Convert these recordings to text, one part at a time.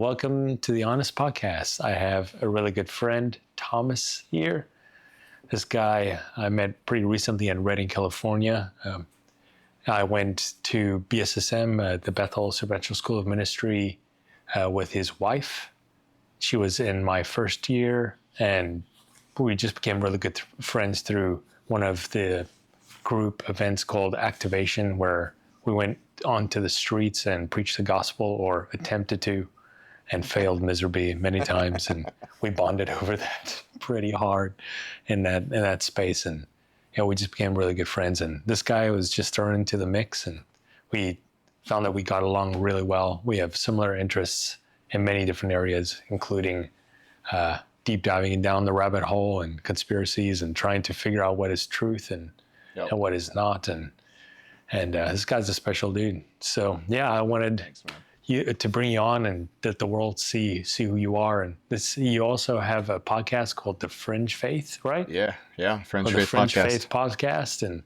Welcome to the Honest Podcast. I have a really good friend, Thomas, here. This guy I met pretty recently in Redding, California. I went to BSSM, the Bethel Supernatural School of Ministry, with his wife. She was in my first year, and we just became really good friends through one of the group events called Activation, where we went onto the streets and preached the gospel, or attempted to, and failed miserably many times. And we bonded over that pretty hard in that space. And we just became really good friends. And this guy was just thrown into the mix, and we found that we got along really well. We have similar interests in many different areas, including deep diving down the rabbit hole and conspiracies and trying to figure out what is truth and what is not. And this guy's a special dude. So I wanted to bring you on and that the world see who you are. And you also have a podcast called the Fringe Faith, right? Yeah, Fringe Faith the Fringe podcast. Faith podcast,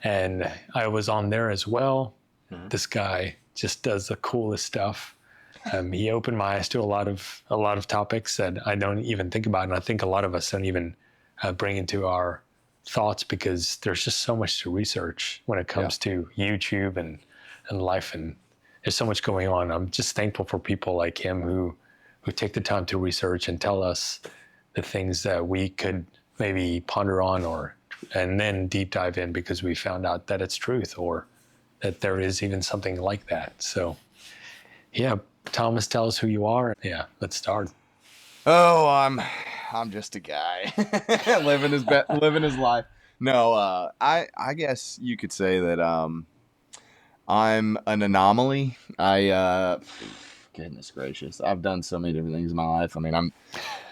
and I was on there as well. Mm-hmm. This guy just does the coolest stuff. He opened my eyes to a lot of topics that I don't even think about, and I think a lot of us don't even bring into our thoughts, because there's just so much to research when it comes to YouTube and life, and there's so much going on. I'm just thankful for people like him who take the time to research and tell us the things that we could maybe ponder on, and then deep dive in because we found out that it's truth, or that there is even something like that. So Thomas, tell us who you are. Let's start. Oh, I'm just a guy living his life. No, I guess you could say that I'm an anomaly. Goodness gracious, I've done so many different things in my life. I mean,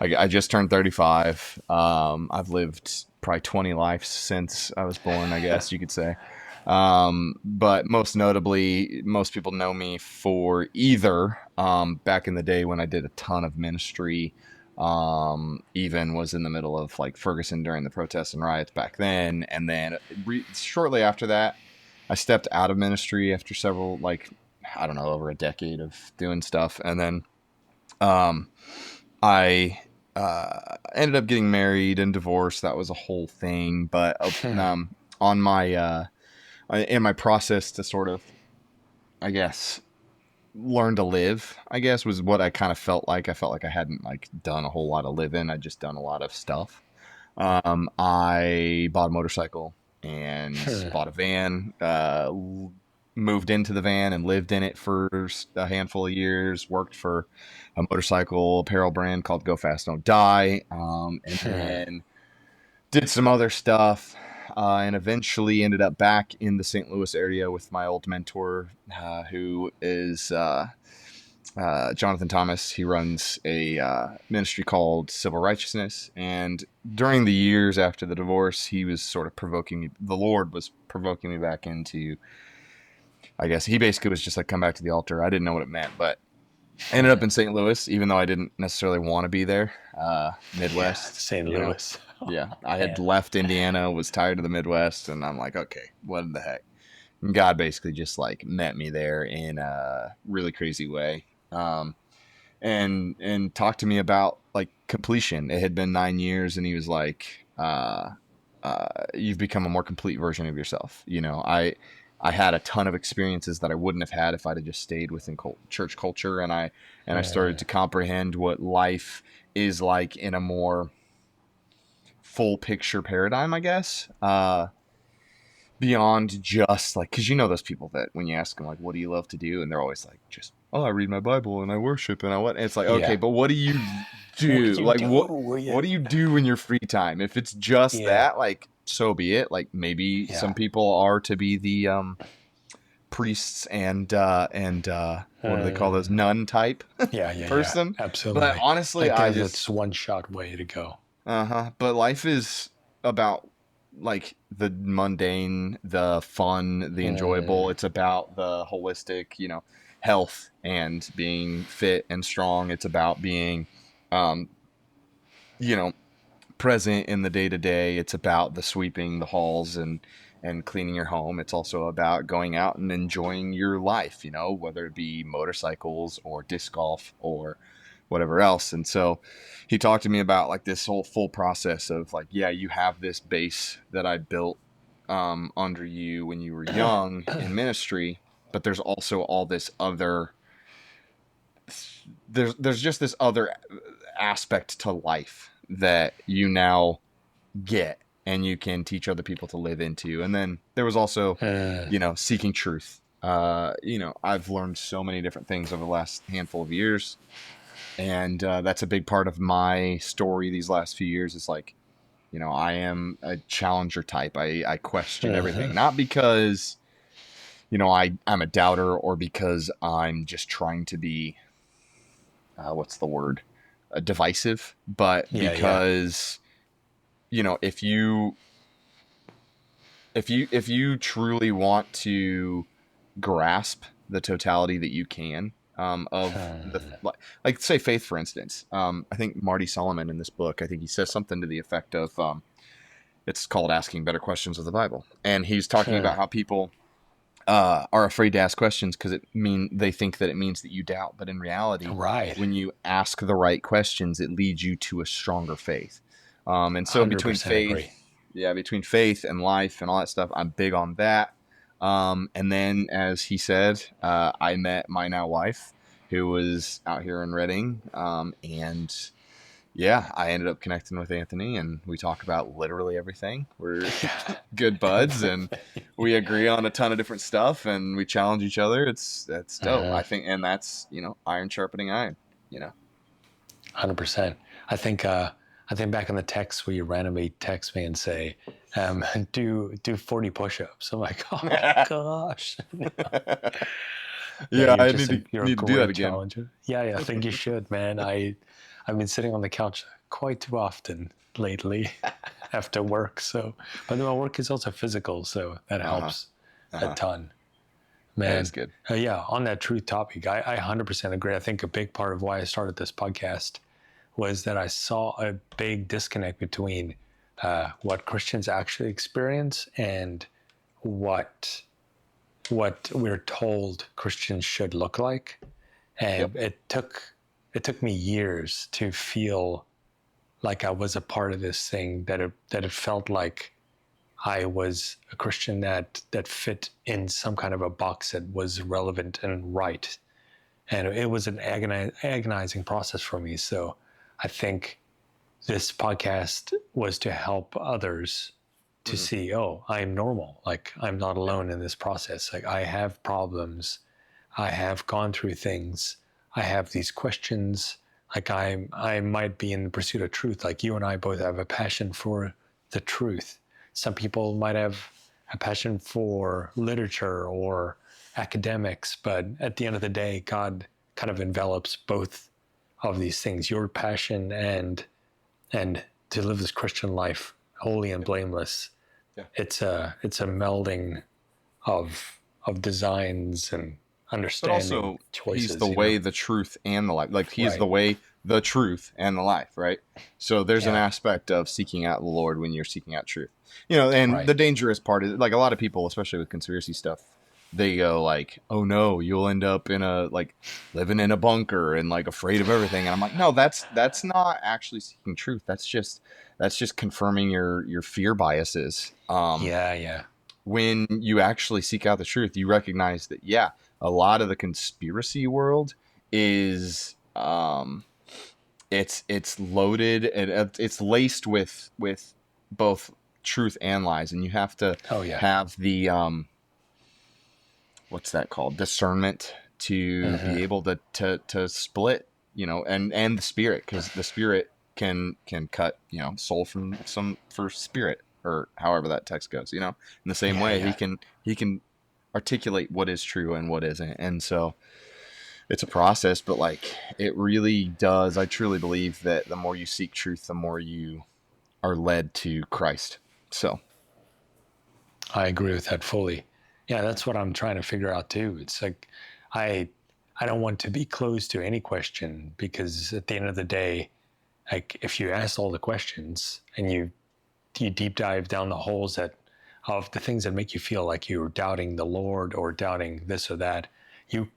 I just turned 35. I've lived probably 20 lives since I was born, I guess you could say. But most notably, most people know me for either back in the day when I did a ton of ministry, even was in the middle of like Ferguson during the protests and riots back then. And then shortly after that, I stepped out of ministry after several, over a decade of doing stuff. And then I ended up getting married and divorced. That was a whole thing. But on my in my process to sort of, I guess, learn to live, I guess, was what I kind of felt like. I felt like I hadn't done a whole lot of living. I'd just done a lot of stuff. I bought a motorcycle and bought a van, moved into the van and lived in it for a handful of years, worked for a motorcycle apparel brand called Go Fast Don't Die, and then did some other stuff. And eventually ended up back in the St. Louis area with my old mentor, who is Jonathan Thomas. He runs a ministry called Civil Righteousness. And during the years after the divorce, he was sort of provoking me. The Lord was provoking me back into, I guess, he basically was just like, come back to the altar. I didn't know what it meant, but I ended up in St. Louis, even though I didn't necessarily want to be there. Midwest. St. Louis. Yeah, I had left Indiana, was tired of the Midwest, and I'm like, okay, what the heck? And God basically just met me there in a really crazy way, and talked to me about completion. It had been 9 years, and he was like, "You've become a more complete version of yourself." I had a ton of experiences that I wouldn't have had if I'd have just stayed within church culture, and I started to comprehend what life is like in a more full picture paradigm, I guess, beyond just because those people that when you ask them what do you love to do, and they're always I read my Bible and I worship and and it's okay, but what do you do? What do you do in your free time? If it's just that, so be it. Maybe some people are to be the priests and what do they call those, nun type person. Absolutely. But honestly, it's one shot way to go. But life is about the mundane, the fun, the enjoyable. It's about the holistic, health and being fit and strong. It's about being, present in the day to day. It's about the sweeping the halls and and cleaning your home. It's also about going out and enjoying your life, you know, whether it be motorcycles or disc golf or whatever else. And so he talked to me about like this whole full process of like, yeah, you have this base that I built under you when you were young in ministry, but there's also all this other, there's just this other aspect to life that you now get and you can teach other people to live into. And then there was also, you know, seeking truth. You know, I've learned so many different things over the last handful of years. And that's a big part of my story these last few years is like, you know, I am a challenger type. I question everything, not because, you know, I'm a doubter or because I'm just trying to be, what's the word, divisive, but because, you know, if you truly want to grasp the totality that you can of the, like say faith, for instance, I think Marty Solomon in this book, I think he says something to the effect of, it's called Asking Better Questions of the Bible. And he's talking about how people are afraid to ask questions because they think that it means that you doubt. But in reality, when you ask the right questions, it leads you to a stronger faith. And so between faith and life and all that stuff, I'm big on that. And then, as he said, I met my now wife, who was out here in Reading, and yeah, I ended up connecting with Anthony, and we talk about literally everything. We're good buds, and we agree on a ton of different stuff, and we challenge each other. That's dope, I think, and that's, you know, iron sharpening iron, you know. 100%. I think back in the text where you randomly text me and say, do 40 push-ups. I'm like, oh my gosh. Yeah, I need to do that again. Challenger. Yeah, I think you should, man. I've been sitting on the couch quite too often lately after work. So, but my work is also physical, so that helps a ton. Man, that is good. Yeah, on that truth topic, I 100% agree. I think a big part of why I started this podcast was that I saw a big disconnect between what Christians actually experience and what we're told Christians should look like. And it took me years to feel like I was a part of this thing, that it felt like I was a Christian that fit in some kind of a box that was relevant and right. And it was an agonizing process for me. So I think this podcast was to help others to see, oh, I'm normal. Like, I'm not alone in this process. Like, I have problems. I have gone through things. I have these questions. Like, I might be in the pursuit of truth. Like, you and I both have a passion for the truth. Some people might have a passion for literature or academics, but at the end of the day, God kind of envelops both of these things, your passion and to live this Christian life holy and blameless. It's a melding of designs and understanding, but also choices. He's the way, the truth, and the life. Like, he's the way, the truth, and the life, right? So there's an aspect of seeking out the Lord when you're seeking out truth. You know, and the dangerous part is, like, a lot of people, especially with conspiracy stuff, they go like, oh no, you'll end up in living in a bunker and like afraid of everything. And I'm like, no, that's not actually seeking truth. That's just confirming your fear biases. When you actually seek out the truth, you recognize that, a lot of the conspiracy world is, it's loaded and it's laced with both truth and lies. And you have to have the, what's that called? Discernment to be able to split, you know, and the spirit, because the spirit can cut, you know, soul from for spirit, or however that text goes, you know. In the same way, he can articulate what is true and what isn't. And so it's a process, but like, it really does. I truly believe that the more you seek truth, the more you are led to Christ. So I agree with that fully. Yeah, that's what I'm trying to figure out too. It's like, I don't want to be closed to any question, because at the end of the day, like, if you ask all the questions and you deep dive down the holes that of the things that make you feel like you're doubting the Lord or doubting this or that, you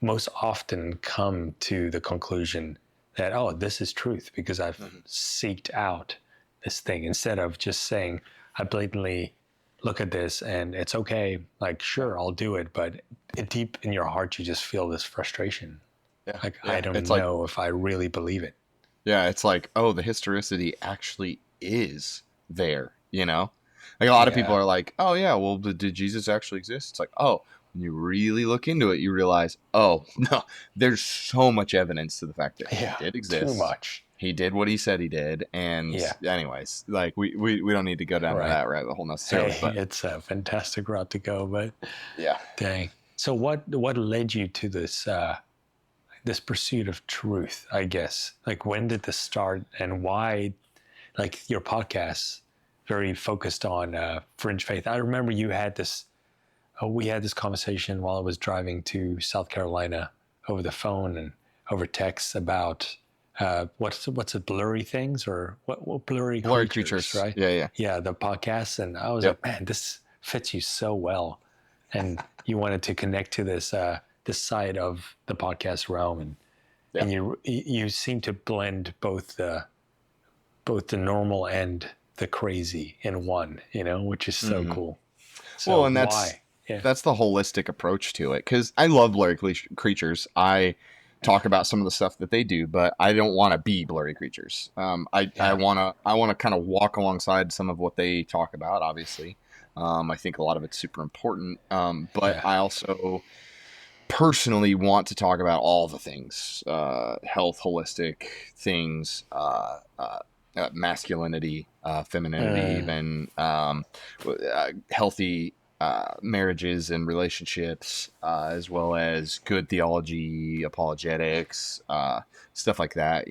most often come to the conclusion that, oh, this is truth because I've seeked out this thing, instead of just saying, I blatantly look at this and it's okay. Like, sure, I'll do it. But deep in your heart, you just feel this frustration. Yeah. Like, Yeah. I don't It's know if I really believe it. yeah, it's like, oh, the historicity actually is there, you know? Like a lot of people Yeah. are like, oh yeah, well, did Jesus actually exist? It's like, oh, when you really look into it, you realize, oh, no, there's so much evidence to the fact that he Yeah. did Too exist. much. He did what he said he did. And Yeah. anyways, like we don't need to go down to Right. that rabbit hole necessarily, Hey, but it's a fantastic route to go, but yeah. dang. So what led you to this this pursuit of truth, I guess? Like, when did this start, and why, like, your podcast very focused on Fringe Faith? I remember you had this, we had this conversation while I was driving to South Carolina over the phone and over text about what's it, blurry things, or what blurry creatures, right? Yeah, yeah. Yeah, the podcast. And I was Yep. like, man, this fits you so well. And you wanted to connect to this side of the podcast realm, and Yeah. and you seem to blend both the normal and the crazy in one, which is so cool. So Well, and that's why? Yeah. that's the holistic approach to it, because I love blurry creatures. I talk about some of the stuff that they do, but I don't want to be blurry creatures. I want to kind of walk alongside some of what they talk about. Obviously, I think a lot of it's super important, but I also personally want to talk about all the things, health, holistic things, masculinity, femininity, even healthy marriages and relationships, as well as good theology, apologetics, stuff like that,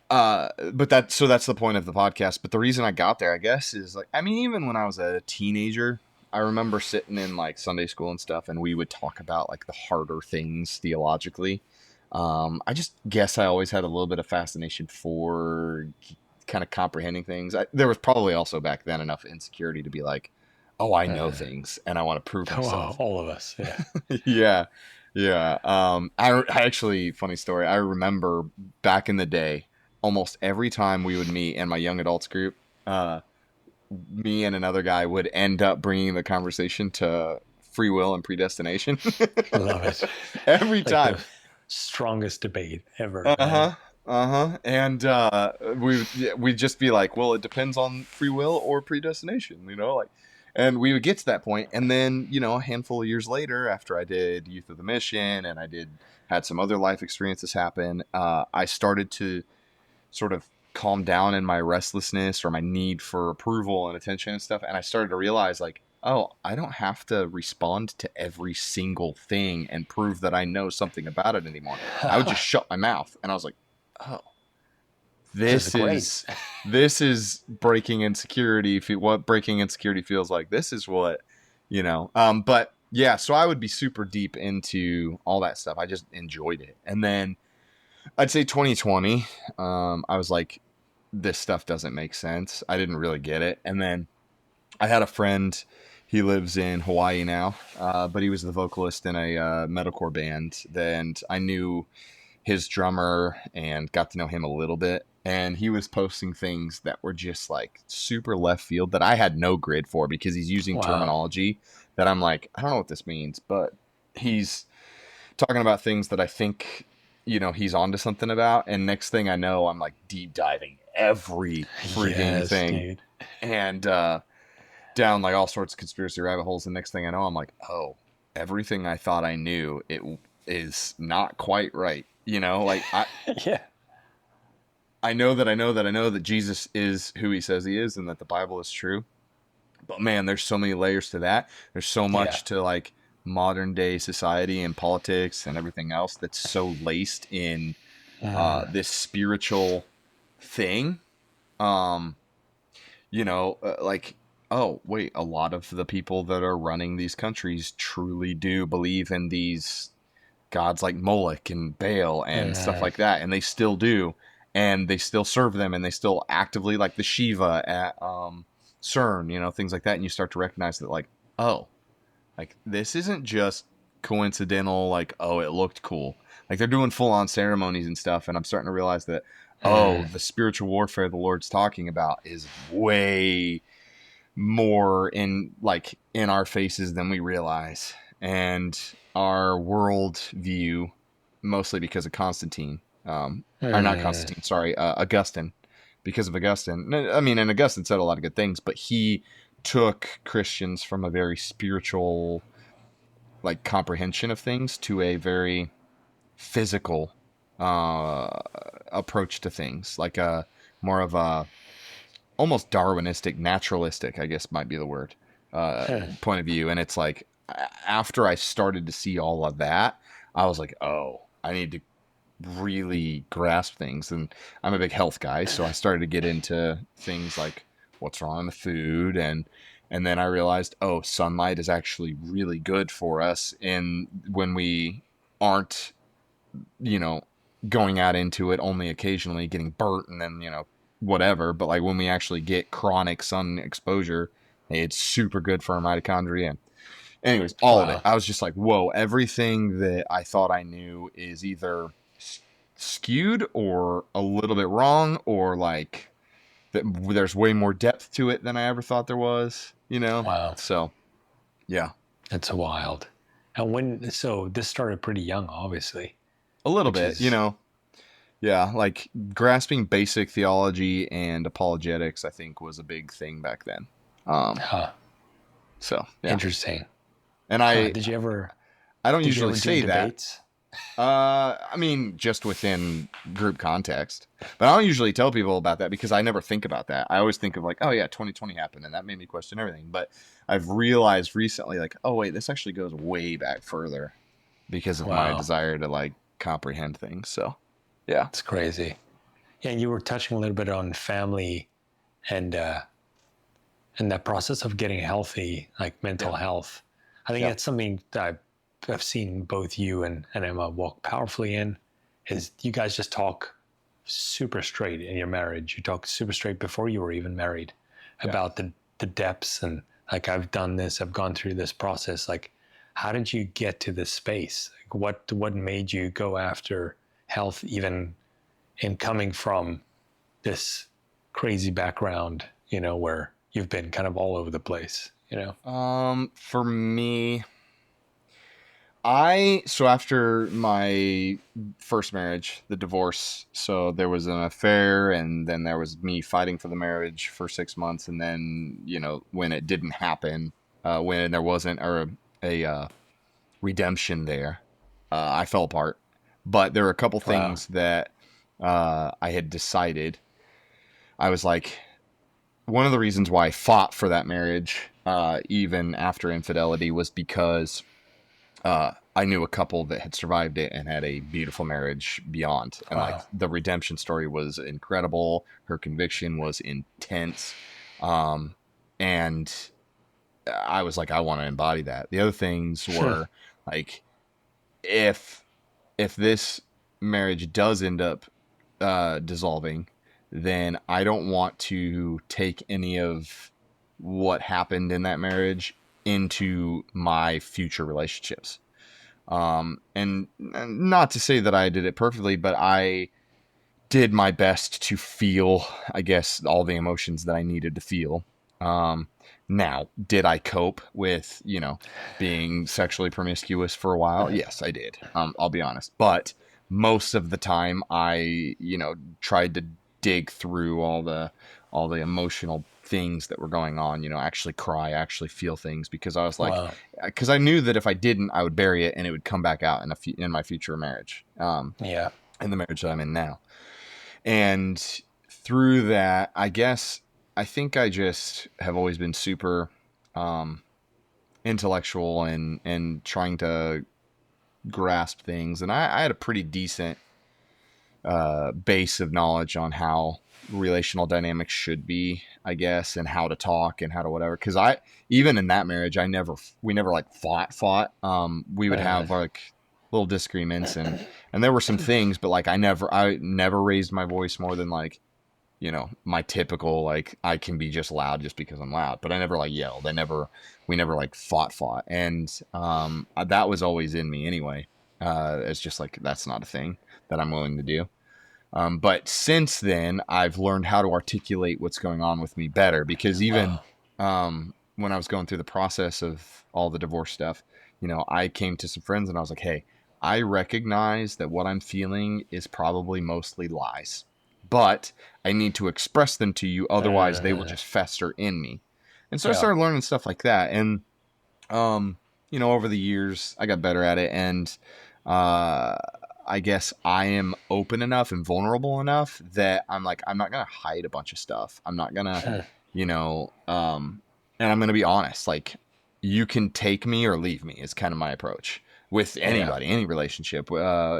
but that's the point of the podcast. But the reason I got there, I guess, is like, I mean, even when I was a teenager, I remember sitting in like Sunday school and stuff, and we would talk about like the harder things theologically. I just guess I always had a little bit of fascination for kind of comprehending things. There was probably also back then enough insecurity to be like, oh, I know things and I want to prove myself. All of us. Yeah. Yeah. Yeah. I actually, funny story. I remember back in the day, almost every time we would meet in my young adults group, me and another guy would end up bringing the conversation to free will and predestination. Love it. Every Like time. the strongest debate ever. And we'd just be like, well, it depends on free will or predestination, like, and we would get to that point, and then a handful of years later, after I did Youth of the Mission and had some other life experiences happen, I started to sort of calm down in my restlessness or my need for approval and attention and stuff, and I started to realize, like, oh, I don't have to respond to every single thing and prove that I know something about it anymore. I would just shut my mouth, and I was like, oh, this is breaking insecurity. What breaking insecurity feels like. This is what, but yeah, so I would be super deep into all that stuff. I just enjoyed it. And then I'd say 2020, I was like, this stuff doesn't make sense. I didn't really get it. And then I had a friend, he lives in Hawaii now, but he was the vocalist in a metalcore band. And I knew his drummer and got to know him a little bit. And he was posting things that were just like super left field that I had no grid for, because he's using terminology that I'm like, I don't know what this means, but he's talking about things that I think, he's onto something about. And next thing I know, I'm like deep diving every freaking thing. Dude. And down like all sorts of conspiracy rabbit holes. And next thing I know, I'm like, oh, everything I thought I knew, it is not quite right. Like yeah. I know that Jesus is who he says he is and that the Bible is true. But man, there's so many layers to that. There's so much to like modern day society and politics and everything else that's so laced in this spiritual thing. Like, oh, wait, a lot of the people that are running these countries truly do believe in these gods like Moloch and Baal and stuff like that. And they still do. And they still serve them, and they still actively, like the Shiva at CERN, you know, things like that. And you start to recognize that, like, oh, like, this isn't just coincidental, like, oh, it looked cool. Like, they're doing full-on ceremonies and stuff, and I'm starting to realize that, oh, the spiritual warfare the Lord's talking about is way more in our faces than we realize. And our world view, mostly because of Constantine, or not Constantine, sorry, Augustine, because of Augustine. I mean, and Augustine said a lot of good things, but he took Christians from a very spiritual, like, comprehension of things to a very physical approach to things, like a more of a almost Darwinistic, naturalistic, I guess might be the word, point of view. And it's like, after I started to see all of that, I was like, oh, I need to really grasp things. And I'm a big health guy, so I started to get into things like what's wrong with food, and then I realized, oh, sunlight is actually really good for us, and when we aren't, you know, going out into it only occasionally, getting burnt and then, you know, whatever, but like when we actually get chronic sun exposure, it's super good for our mitochondria. And anyways, all of it, I was just like, whoa, everything that I thought I knew is either skewed or a little bit wrong, or like there's way more depth to it than I ever thought there was, you know? Wow. So, yeah. That's wild. And so this started pretty young, obviously. A little bit, you know? Yeah, like grasping basic theology and apologetics, I think, was a big thing back then. So, yeah. Interesting. And I don't usually say that. Debates? I mean, just within group context. But I don't usually tell people about that because I never think about that. I always think of like, oh yeah, 2020 happened and that made me question everything. But I've realized recently, like, oh wait, this actually goes way back further because of my desire to like comprehend things. So, yeah. It's crazy. Yeah, and you were touching a little bit on family and that process of getting healthy, like mental health. I think that's something that I've seen both you and Emma walk powerfully in, is you guys just talk super straight in your marriage. You talk super straight before you were even married about the depths, and like, I've done this, I've gone through this process. Like, how did you get to this space? Like, what made you go after health, even in coming from this crazy background, you know, where you've been kind of all over the place, you know? For me, so after my first marriage, the divorce, so there was an affair, and then there was me fighting for the marriage for 6 months, and then, you know, when it didn't happen, when there wasn't a redemption there, I fell apart. But there were a couple things that I had decided. I was like, one of the reasons why I fought for that marriage, even after infidelity, was because I knew a couple that had survived it and had a beautiful marriage beyond. And like, the redemption story was incredible. Her conviction was intense. And I was like, I want to embody that. The other things were like, if this marriage does end up dissolving, then I don't want to take any of what happened in that marriage into my future relationships. And not to say that I did it perfectly, but I did my best to feel, I guess, all the emotions that I needed to feel. Now, did I cope with, you know, being sexually promiscuous for a while? Yes, I did. I'll be honest. But most of the time I, you know, tried to dig through all the emotional things that were going on, you know, actually cry, actually feel things, because I was like, because I knew that if I didn't, I would bury it and it would come back out in my future marriage. In the marriage that I'm in now. And through that, I guess, I think I just have always been super intellectual and trying to grasp things. And I had a pretty decent base of knowledge on how relational dynamics should be, I guess, and how to talk and how to whatever. Because even in that marriage, we never like fought. We would have like little disagreements and there were some things, but like I never raised my voice more than like my typical, like, I can be just loud just because I'm loud, but I never like yelled. We never like fought. And that was always in me anyway. It's just like, that's not a thing that I'm willing to do. But since then, I've learned how to articulate what's going on with me better, because even when I was going through the process of all the divorce stuff, I came to some friends and I was like, hey, I recognize that what I'm feeling is probably mostly lies, but I need to express them to you. Otherwise, they will just fester in me. And so I started learning stuff like that. And, over the years, I got better at it. And I guess I am open enough and vulnerable enough that I'm like, I'm not going to hide a bunch of stuff. I'm not going to, and I'm going to be honest. Like, you can take me or leave me is kind of my approach with anybody, any relationship.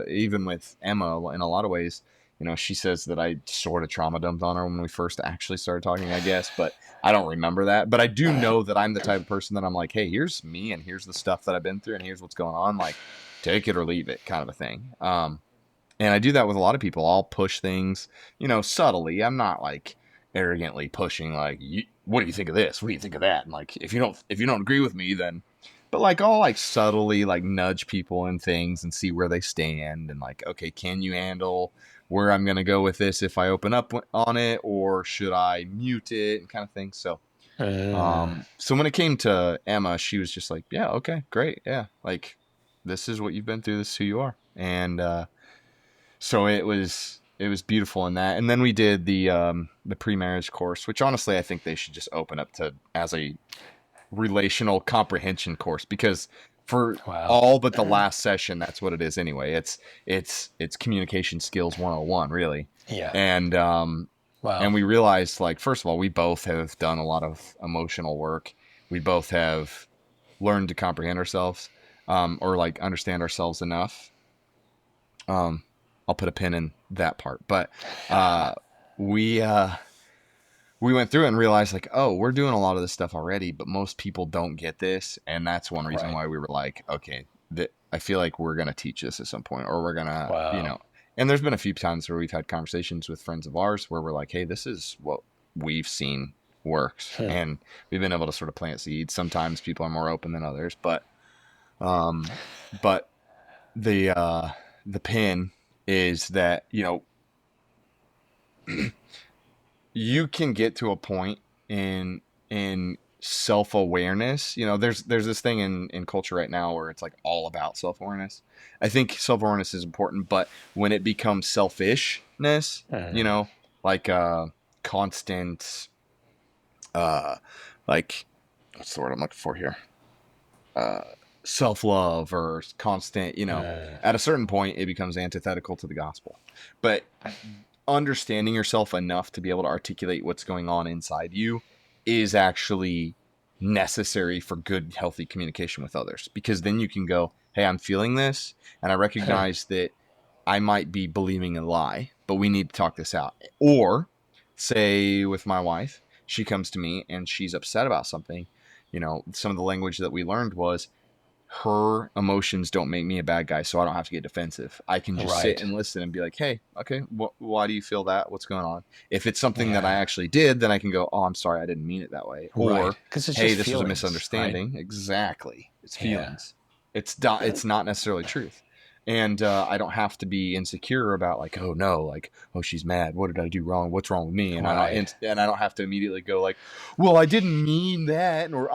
Even with Emma, in a lot of ways, she says that I sort of trauma dumped on her when we first actually started talking, I guess, but I don't remember that. But I do know that I'm the type of person that I'm like, hey, here's me and here's the stuff that I've been through and here's what's going on. Like, take it or leave it, kind of a thing. And I do that with a lot of people. I'll push things, subtly. I'm not like arrogantly pushing, like, what do you think of this? What do you think of that? And like, if you don't agree with me, then, but like, I'll like subtly like nudge people in things and see where they stand. And like, okay, can you handle where I'm going to go with this if I open up on it, or should I mute it, and kind of thing. So, so when it came to Emma, she was just like, yeah, okay, great. Yeah. Like, this is what you've been through. This is who you are. And, so it was beautiful in that. And then we did the pre-marriage course, which honestly, I think they should just open up as a relational comprehension course, because for all but the last session, that's what it is anyway. It's communication skills 101, really. Yeah. And, and we realized, like, first of all, we both have done a lot of emotional work. We both have learned to comprehend ourselves, or like understand ourselves enough. I'll put a pin in that part, but we went through it and realized, like, oh, we're doing a lot of this stuff already, but most people don't get this, and that's one reason why we were like, okay, I feel like we're gonna teach this at some point, or we're gonna, And there's been a few times where we've had conversations with friends of ours where we're like, hey, this is what we've seen works, and we've been able to sort of plant seeds. Sometimes people are more open than others, but the pin is that, you can get to a point in self-awareness. There's this thing in culture right now where it's like all about self-awareness. I think self-awareness is important, but when it becomes selfishness, like constant, like, what's the word I'm looking for here? Self-love or constant, at a certain point, it becomes antithetical to the gospel. But understanding yourself enough to be able to articulate what's going on inside you is actually necessary for good, healthy communication with others, because then you can go, hey, I'm feeling this, and I recognize that I might be believing a lie, but we need to talk this out. Or say with my wife, she comes to me and she's upset about something. Some of the language that we learned was, her emotions don't make me a bad guy, so I don't have to get defensive. I can just sit and listen and be like, hey, okay, why do you feel that? What's going on? If it's something that I actually did, then I can go, oh, I'm sorry, I didn't mean it that way. Or, hey, this was a misunderstanding. Right? Exactly. It's feelings. It's not necessarily truth. And I don't have to be insecure about, like, oh no, like, oh, she's mad. What did I do wrong? What's wrong with me? And I don't have to immediately go like, well, I didn't mean that, or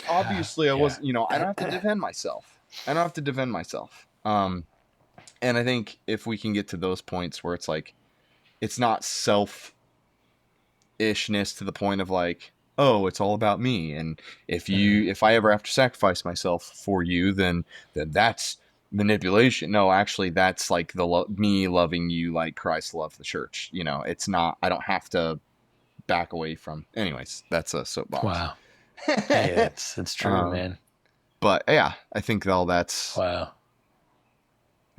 obviously I wasn't. I don't have to defend myself. And I think if we can get to those points where it's like, it's not selfishness to the point of like, oh, it's all about me, and if I ever have to sacrifice myself for you, then that's manipulation. No, actually, that's like me loving you like Christ loved the church. It's not. I don't have to back away from. Anyways, that's a soapbox. Wow. Hey, it's true, man. But yeah, I think all that's. Wow.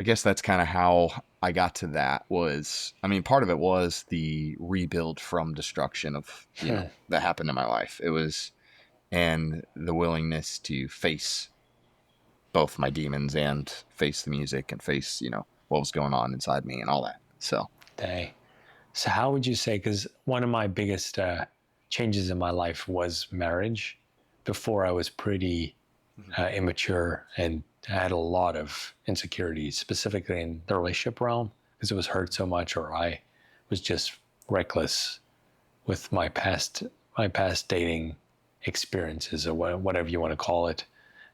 I guess that's kind of how I got to that. Part of it was the rebuild from destruction of that happened in my life. It was, and the willingness to face both my demons and face the music and face, what was going on inside me and all that. So, dang. So how would you say, because one of my biggest changes in my life was marriage. Before I was pretty immature and I had a lot of insecurities, specifically in the relationship realm, because it was hurt so much, or I was just reckless with my past dating experiences, or whatever you want to call it.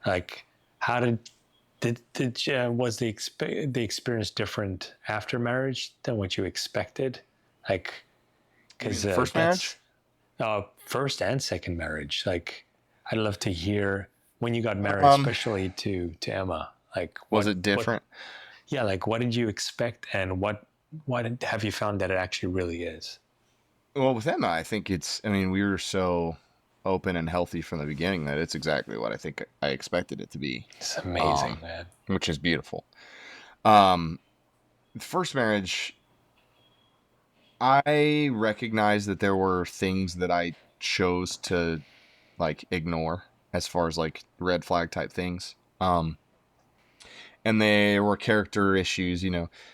Like, how was the experience different after marriage than what you expected? Like, You mean because the first that's marriage? first and second marriage. Like, I'd love to hear when you got married, Um, especially to Emma. Like, was it different? yeah, like what did you expect, and what have you found that it actually really is? Well, with Emma, I think I mean, we were so open and healthy from the beginning that it's exactly what I think I expected it to be, It's amazing, um, man. which is beautiful. Um, the first marriage, I recognized that there were things that I chose to like ignore as far as like red flag type things. And there were character issues.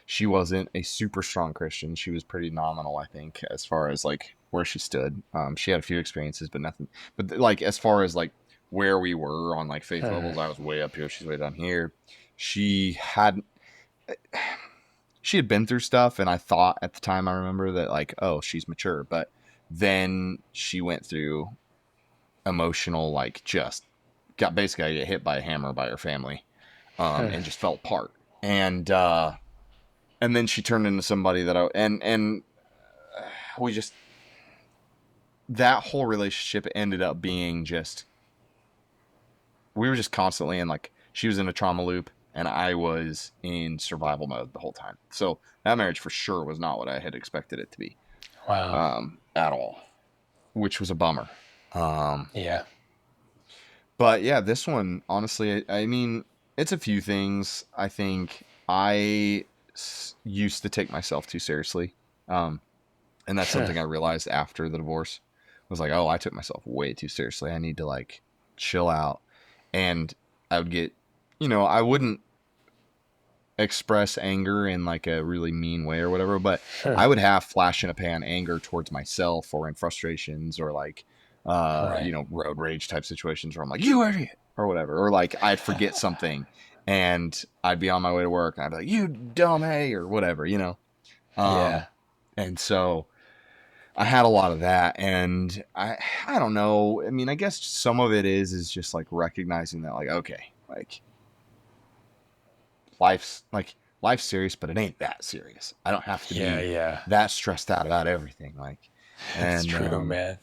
She wasn't a super strong Christian. She was pretty nominal, I think, as far as like where she stood. She had a few experiences, but nothing. But like as far as like where we were on like faith levels, I was way up here. She's way down here. She had she had been through stuff, and I thought at the time, I remember that like, oh, she's mature, but then she went through emotional, like, just got basically get hit by a hammer by her family, and just fell apart. And then she turned into somebody that we just that whole relationship ended up being just we were just constantly in, like, she was in a trauma loop and I was in survival mode the whole time. So that marriage for sure was not what I had expected it to be, Wow. at all, which was a bummer. Yeah. But yeah, this one, honestly, I mean, it's a few things. I think used to take myself too seriously. And that's something I realized after the divorce. I was like, oh, I took myself way too seriously. I need to, like, chill out. And I would get, I wouldn't express anger in like a really mean way or whatever, but I would have flash in a pan anger towards myself or in frustrations or like, Right. road rage type situations where I'm like, you idiot, or whatever. Or like I'd forget something and I'd be on my way to work and I'd be like, you dumb A, or whatever. Yeah. And so I had a lot of that, and I don't know. I mean, I guess some of it is just like recognizing that, like, okay, like life's serious, but it ain't that serious. I don't have to Yeah. be Yeah. that stressed out about everything. Like, That's and true, man.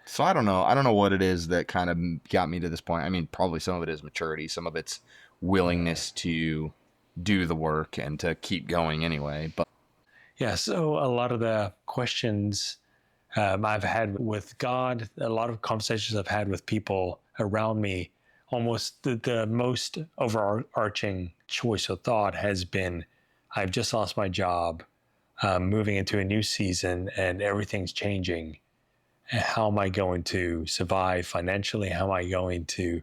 so I don't know. I don't know what it is that kind of got me to this point. I mean, probably some of it is maturity, some of it's willingness to do the work and to keep going anyway. But Yeah. So a lot of the questions I've had with God, a lot of conversations I've had with people around me, almost the most overarching choice of thought has been, I've just lost my job, moving into a new season, and everything's changing. How am I going to survive financially? How am I going to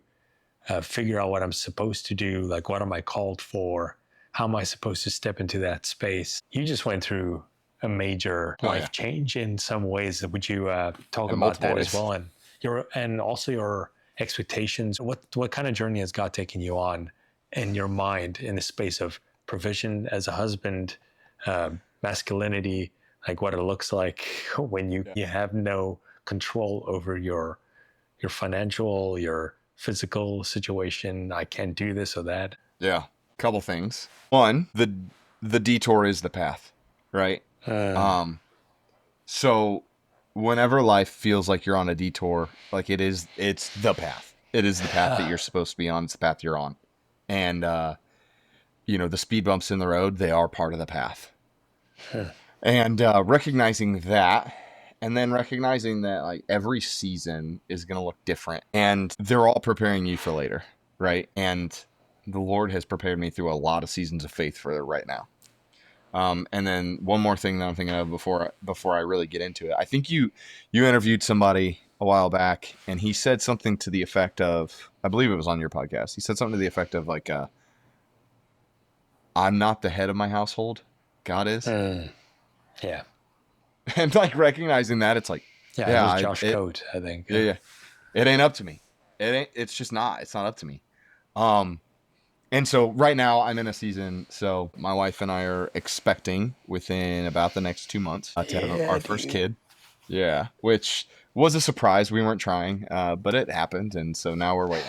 figure out what I'm supposed to do? Like, what am I called for? How am I supposed to step into that space? You just went through a major oh yeah, life change in some ways. Would you talk in about multiple that as ways. well, and also your expectations? What kind of journey has God taken you on in your mind in the space of provision as a husband, masculinity, like what it looks like when you Yeah. you have no control over your financial, your physical situation. I can't do this or that. Yeah, couple things. One, the detour is the path, right? Uh, Um, so whenever life feels like you're on a detour, like it's the path. It is the path that you're supposed to be on. It's the path you're on. And the speed bumps in the road, they are part of the path. And recognizing that, and then recognizing that like every season is going to look different, and they're all preparing you for later, right? And the Lord has prepared me through a lot of seasons of faith for right now. And then one more thing that I'm thinking of before I really get into it, I think you interviewed somebody a while back, and he said something to the effect of, I believe it was on your podcast. He said something to the effect of like, "I'm not the head of my household, God is." uh, yeah. And like recognizing that, it's like, Yeah, it was Josh Coate, I think. Yeah. It ain't up to me. It's just not. It's not up to me. And so right now I'm in a season. So my wife and I are expecting within about the next 2 months to have our first kid. Yeah, which was a surprise. We weren't trying, but it happened, and so now we're waiting.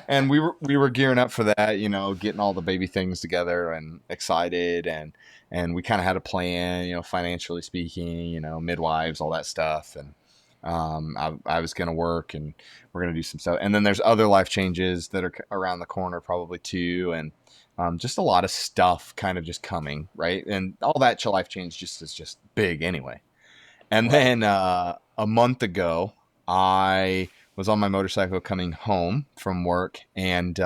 And we were gearing up for that, getting all the baby things together and excited, and we kind of had a plan, financially speaking, midwives, all that stuff, and I was going to work, and we're going to do some stuff, and then there's other life changes that are around the corner probably too, and just a lot of stuff kind of just coming, right, and all that life change is just big anyway. And then a month ago, I was on my motorcycle coming home from work and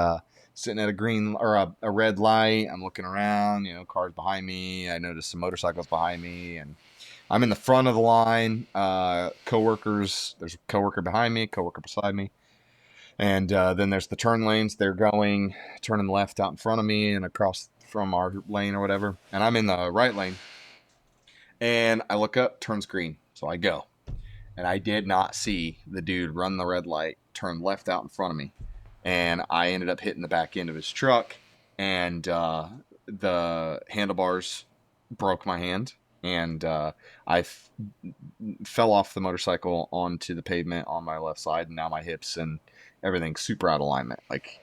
sitting at a green or a red light. I'm looking around, cars behind me. I noticed some motorcycles behind me, and I'm in the front of the line. Coworkers, there's a coworker behind me, coworker beside me, and then there's the turn lanes. They're turning left out in front of me and across from our lane or whatever, and I'm in the right lane. And I look up, turns green. So I go. And I did not see the dude run the red light, turn left out in front of me. And I ended up hitting the back end of his truck. And the handlebars broke my hand. And I fell off the motorcycle onto the pavement on my left side. And now my hips and everything's super out of alignment. Like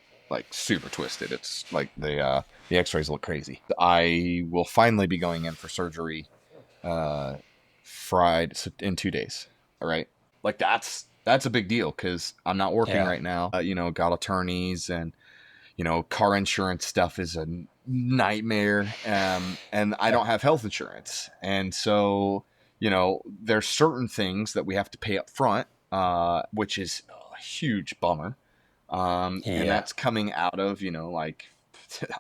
super twisted. It's like the x-rays look crazy. I will finally be going in for surgery Friday in 2 days. All right. Like that's a big deal because I'm not working right now. Got attorneys and, car insurance stuff is a nightmare. And I don't have health insurance. And so, there's certain things that we have to pay up front, which is a huge bummer. And that's coming out of, like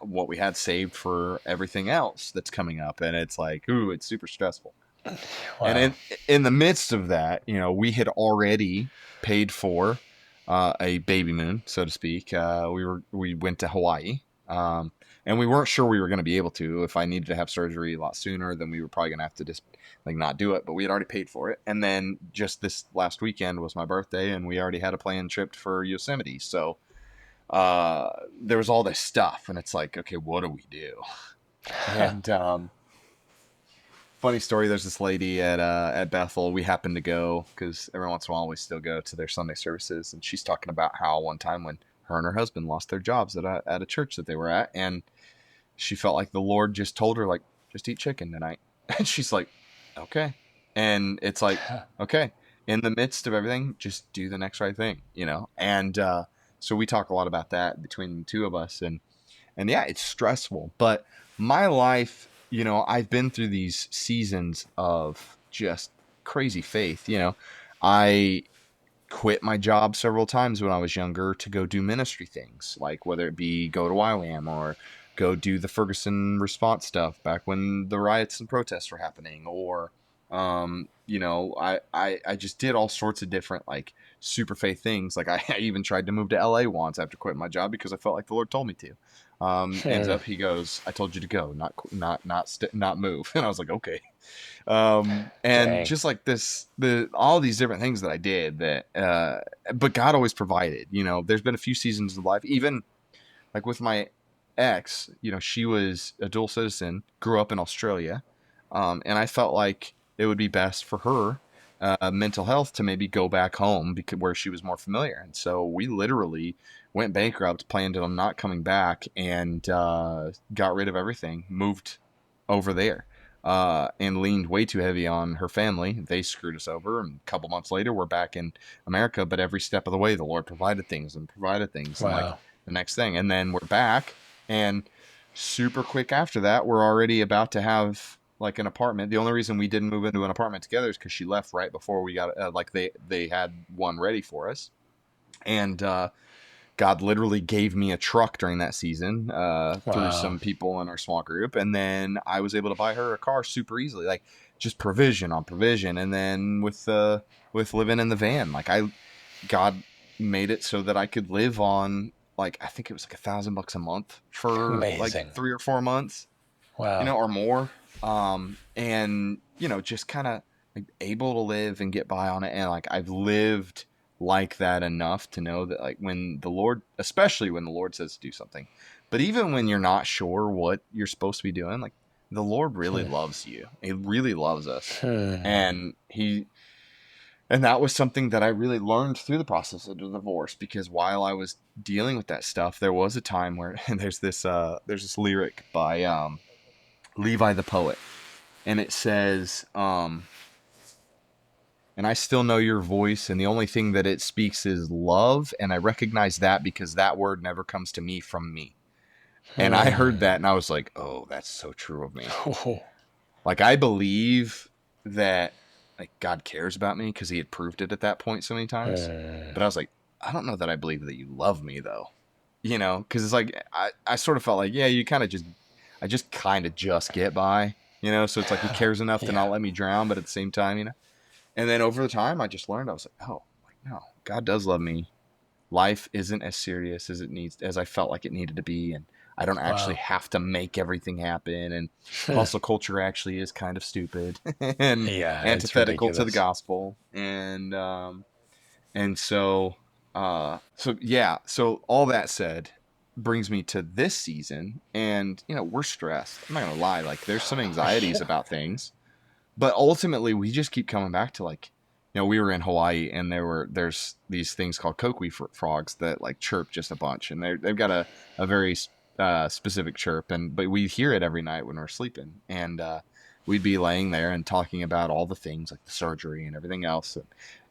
what we had saved for everything else that's coming up, and it's like, ooh, it's super stressful. Wow. And in the midst of that, we had already paid for a baby moon, so to speak. We went to Hawaii, and we weren't sure we were going to be able to. If I needed to have surgery a lot sooner, then we were probably going to have to just not do it. But we had already paid for it, and then just this last weekend was my birthday, and we already had a planned trip for Yosemite. So there was all this stuff, and it's like, okay, what do we do? And funny story, there's this lady at Bethel. We happened to go because every once in a while we still go to their Sunday services, and she's talking about how one time when her and her husband lost their jobs at a church that they were at, and she felt like the Lord just told her, like, just eat chicken tonight. And she's like, okay. And it's like, okay, in the midst of everything, just do the next right thing, and so we talk a lot about that between the two of us, and yeah, it's stressful. But my life, I've been through these seasons of just crazy faith. I quit my job several times when I was younger to go do ministry things, like whether it be go to YWAM or go do the Ferguson response stuff back when the riots and protests were happening, or I just did all sorts of different like super faith things. Like I even tried to move to LA once after quitting my job because I felt like the Lord told me to. Ends up, he goes, I told you to go, not move. And I was like, okay. And Dang. Just like all these different things that I did that, but God always provided. There's been a few seasons of life, even like with my ex, she was a dual citizen, grew up in Australia. And I felt like it would be best for her mental health to maybe go back home where she was more familiar. And so we literally went bankrupt, planned on not coming back, and got rid of everything, moved over there, and leaned way too heavy on her family. They screwed us over, and a couple months later, we're back in America. But every step of the way, the Lord provided things. Wow. And like the next thing. And then we're back, and super quick after that, we're already about to have like an apartment. The only reason we didn't move into an apartment together is because she left right before we got they had one ready for us. And God literally gave me a truck during that season through some people in our small group, and then I was able to buy her a car super easily, like just provision on provision. And then with living in the van, like God made it so that I could live on, like, I think it was like $1,000 a month for Amazing. Like 3 or 4 months, or more. And just kind of like able to live and get by on it. And like I've lived like that enough to know that like when the Lord, especially when the Lord says to do something, but even when you're not sure what you're supposed to be doing, like the Lord really loves you. He really loves us. And that was something that I really learned through the process of the divorce, because while I was dealing with that stuff, there was a time where and there's this lyric by Levi the poet, and it says, and I still know your voice, and the only thing that it speaks is love, and I recognize that because that word never comes to me from me. And I heard that, and I was like, oh, that's so true of me. Like, I believe that like God cares about me because he had proved it at that point so many times. But I was like, I don't know that I believe that you love me, though. You know, because it's like, I sort of felt like, yeah, you kind of I just kind of just get by, you know? So it's like he cares enough to not let me drown, but at the same time, you know? And then over the time, I just learned, I was like, oh, like, no, God does love me. Life isn't as serious as I felt like it needed to be. And I don't actually have to make everything happen. And hustle culture actually is kind of stupid and antithetical to the gospel. And so all that said brings me to this season, and, you know, we're stressed. I'm not going to lie. Like, there's some anxieties about things. But ultimately, we just keep coming back to, like, you know, we were in Hawaii, and there's these things called koqui frogs that like chirp just a bunch, and they've got a very specific chirp, but we hear it every night when we're sleeping, and we'd be laying there and talking about all the things like the surgery and everything else,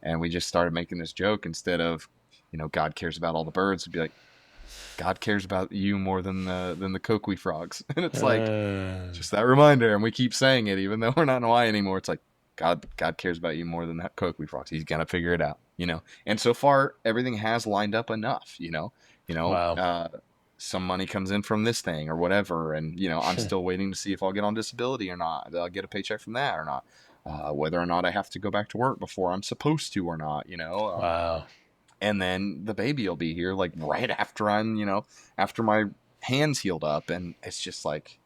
and we just started making this joke. Instead of, you know, God cares about all the birds, we'd be like, God cares about you more than the koqui frogs. And it's like just that reminder, and we keep saying it even though we're not in Hawaii anymore. It's like God cares about you more than that koqui frogs. He's gonna figure it out, you know. And so far everything has lined up enough, you know. Some money comes in from this thing or whatever, and, you know, I'm still waiting to see if I'll get on disability or not. I'll get a paycheck from that or not. Whether or not I have to go back to work before I'm supposed to or not, you know. And then the baby will be here like right after after my hands healed up. And it's just like,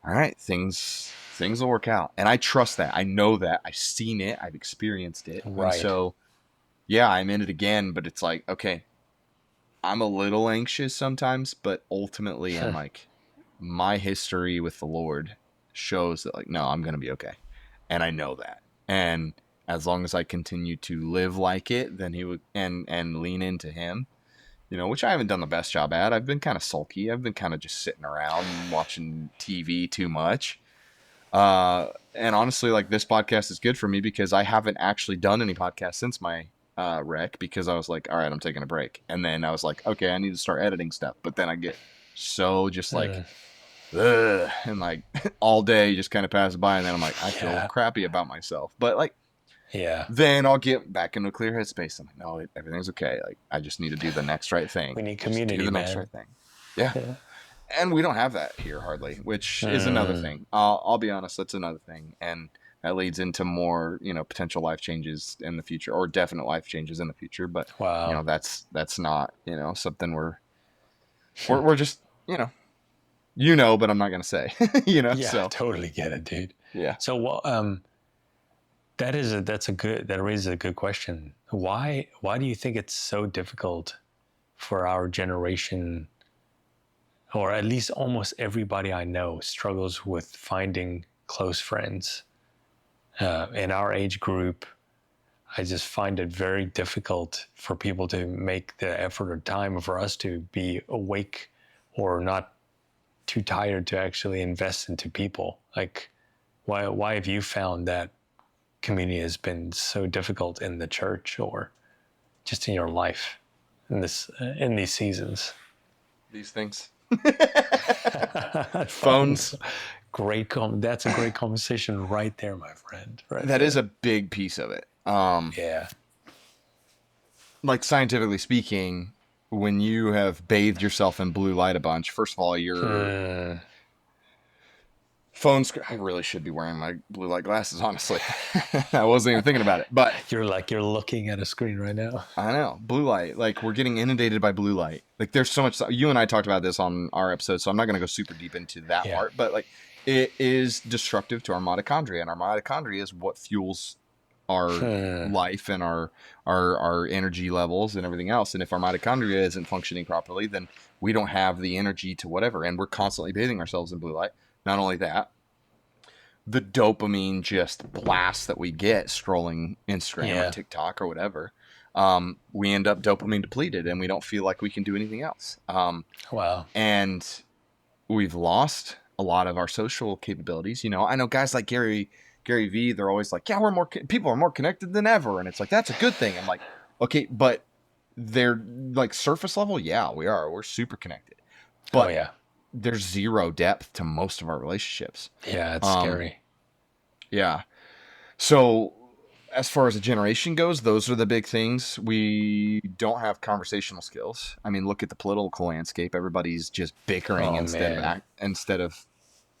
all right, things will work out. And I trust that. I know that. I've seen it. I've experienced it. Right. And so, yeah, I'm in it again, but it's like, okay, I'm a little anxious sometimes, but ultimately I'm like, my history with the Lord shows that, like, no, I'm going to be okay. And I know that. And as long as I continue to live like it, then he would, and lean into him, you know, which I haven't done the best job at. I've been kind of sulky. I've been kind of just sitting around watching TV too much. And honestly, like, this podcast is good for me because I haven't actually done any podcasts since my wreck, because I was like, all right, I'm taking a break. And then I was like, okay, I need to start editing stuff. But then I get so just like, and like all day just kind of passes by, and then I'm like, I feel crappy about myself. But like, then I'll get back into a clear headspace. I'm like, no, everything's okay. Like, I just need to do the next right thing. We need community, do the next right thing. Yeah. And we don't have that here hardly, which is another thing. I'll be honest, that's another thing. And that leads into more, you know, potential life changes in the future, or definite life changes in the future. But you know, that's not, you know, something we're just, you know, but I'm not gonna say, you know. Yeah, so. Totally get it, dude. Yeah. So that raises a good question. Why do you think it's so difficult for our generation, or at least almost everybody I know struggles with finding close friends? In our age group, I just find it very difficult for people to make the effort or time for us to be awake or not too tired to actually invest into people. Like, why have you found that community has been so difficult in the church or just in your life in these seasons? These things. Phones. That's a great conversation right there, my friend. That is a big piece of it. Like, scientifically speaking, when you have bathed yourself in blue light a bunch, first of all, your phone screen. I really should be wearing my blue light glasses, honestly. I wasn't even thinking about it, but you're looking at a screen right now. I know. Blue light. Like, we're getting inundated by blue light. Like, there's so much. You and I talked about this on our episode, so I'm not going to go super deep into that part, but like, it is destructive to our mitochondria, and our mitochondria is what fuels our life and our energy levels and everything else. And if our mitochondria isn't functioning properly, then we don't have the energy to whatever, and we're constantly bathing ourselves in blue light. Not only that, the dopamine just blast that we get scrolling Instagram or TikTok or whatever, we end up dopamine depleted, and we don't feel like we can do anything else. Wow. And we've lost a lot of our social capabilities. You know, I know guys like Gary V, they're always like, yeah, people are more connected than ever. And it's like, that's a good thing. I'm like, okay, but they're like surface level. Yeah, we are. We're super connected. But there's zero depth to most of our relationships. Yeah, it's scary. Yeah. So as far as a generation goes, those are the big things. We don't have conversational skills. I mean, look at the political landscape. Everybody's just bickering instead of,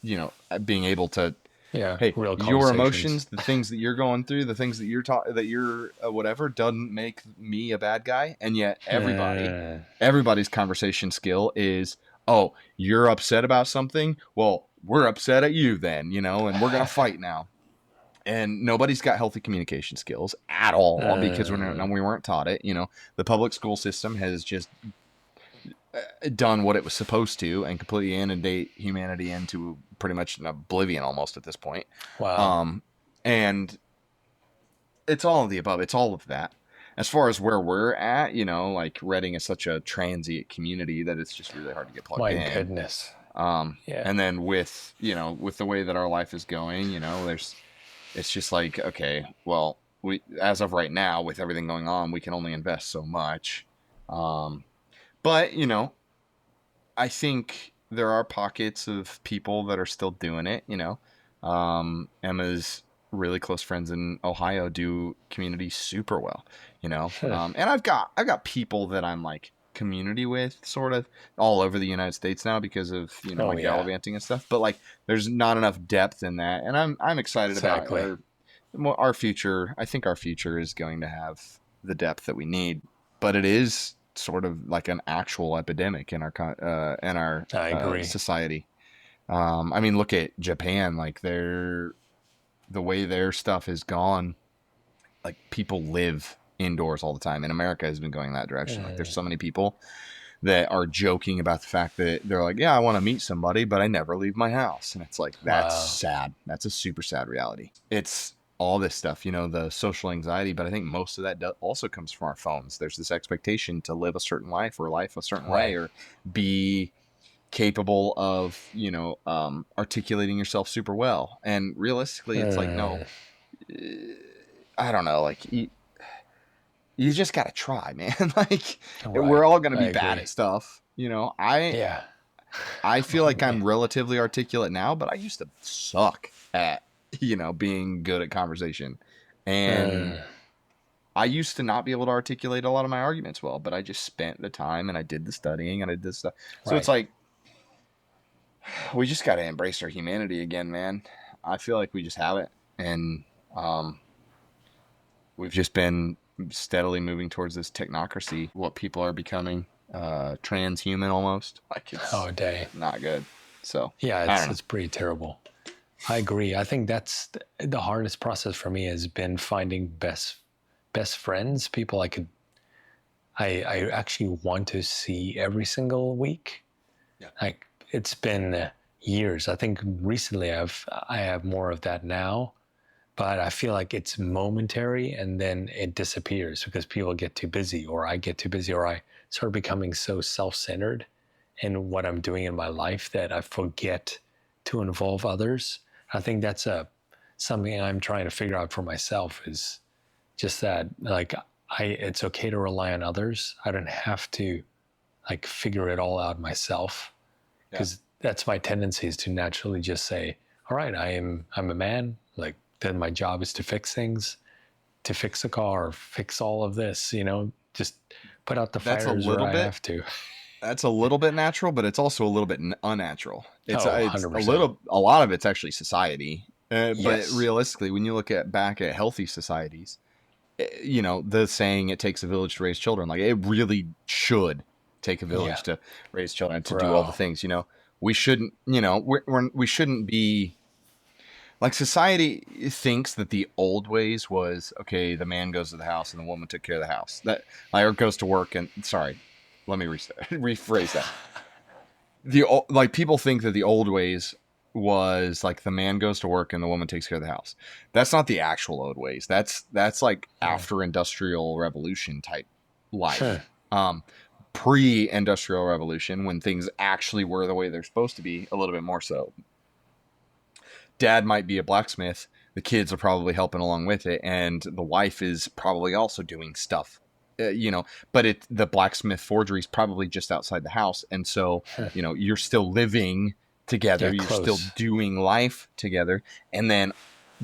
you know, being able to, hey, your emotions, the things that you're going through, the things that you're whatever, doesn't make me a bad guy. And yet everybody's conversation skill is, oh, you're upset about something? Well, we're upset at you then, you know, and we're going to fight now. And nobody's got healthy communication skills at all because we weren't taught it. You know, the public school system has just done what it was supposed to and completely inundate humanity into pretty much an oblivion almost at this point. Wow. And it's all of the above. It's all of that. As far as where we're at, you know, like Reading is such a transient community that it's just really hard to get plugged in. My goodness. And then with the way that our life is going, you know, it's just like, okay, well, as of right now, with everything going on, we can only invest so much. But, you know, I think there are pockets of people that are still doing it, you know. Emma's really close friends in Ohio do community super well, you know. And I've got people that I'm like community with sort of all over the United States now because of, you know, gallivanting and stuff, but like there's not enough depth in that, and I'm excited about our future. I think our future is going to have the depth that we need, but it is sort of like an actual epidemic in our society. I mean, look at Japan, like the way their stuff has gone, like people live indoors all the time, and America has been going that direction. Like there's so many people that are joking about the fact that they're like, yeah, I want to meet somebody, but I never leave my house. And it's like, that's sad. That's a super sad reality. It's all this stuff, you know, the social anxiety, but I think most of that also comes from our phones. There's this expectation to live a certain life or life a certain way, or be capable of, you know, articulating yourself super well. And realistically, it's like, no, I don't know, like you just got to try, man. Like we're all going to be bad at stuff. You know, I feel like I'm relatively articulate now, but I used to suck at, you know, being good at conversation. And I used to not be able to articulate a lot of my arguments well, but I just spent the time and I did the studying and I did this stuff. So it's like, we just got to embrace our humanity again, man. I feel like we just have it. And we've just been steadily moving towards this technocracy, what people are becoming, transhuman almost. Like it's not good. So it's pretty terrible. I agree. I think that's the hardest process for me has been finding best friends, people I actually want to see every single week. Like it's been years. I think recently I have more of that now. But I feel like it's momentary and then it disappears because people get too busy, or I get too busy, or I start becoming so self-centered in what I'm doing in my life that I forget to involve others. I think that's something I'm trying to figure out for myself, is just that like it's okay to rely on others. I don't have to like figure it all out myself, because that's my tendency, is to naturally just say, all right, I'm a man, like then my job is to fix things, to fix a car, fix all of this, you know, just put out the fires where I have to. That's a little bit natural, but it's also a little bit unnatural. It's 100%. A lot of it's actually society. But realistically, when you look back at healthy societies, you know, the saying, it takes a village to raise children, like it really should take a village to raise children, to do all the things, you know. we shouldn't, we shouldn't be like, society thinks that the old ways was, okay, the man goes to the house and the woman took care of the house. That, like, or goes to work and, sorry, let me rephrase that. Like, people think that the old ways was like the man goes to work and the woman takes care of the house. That's not the actual old ways. That's like after industrial revolution type life. Pre-industrial revolution, when things actually were the way they're supposed to be, a little bit more so. Dad might be a blacksmith, the kids are probably helping along with it, and the wife is probably also doing stuff, but the blacksmith forgery is probably just outside the house. And so, you're still living together, you're still doing life together. And then,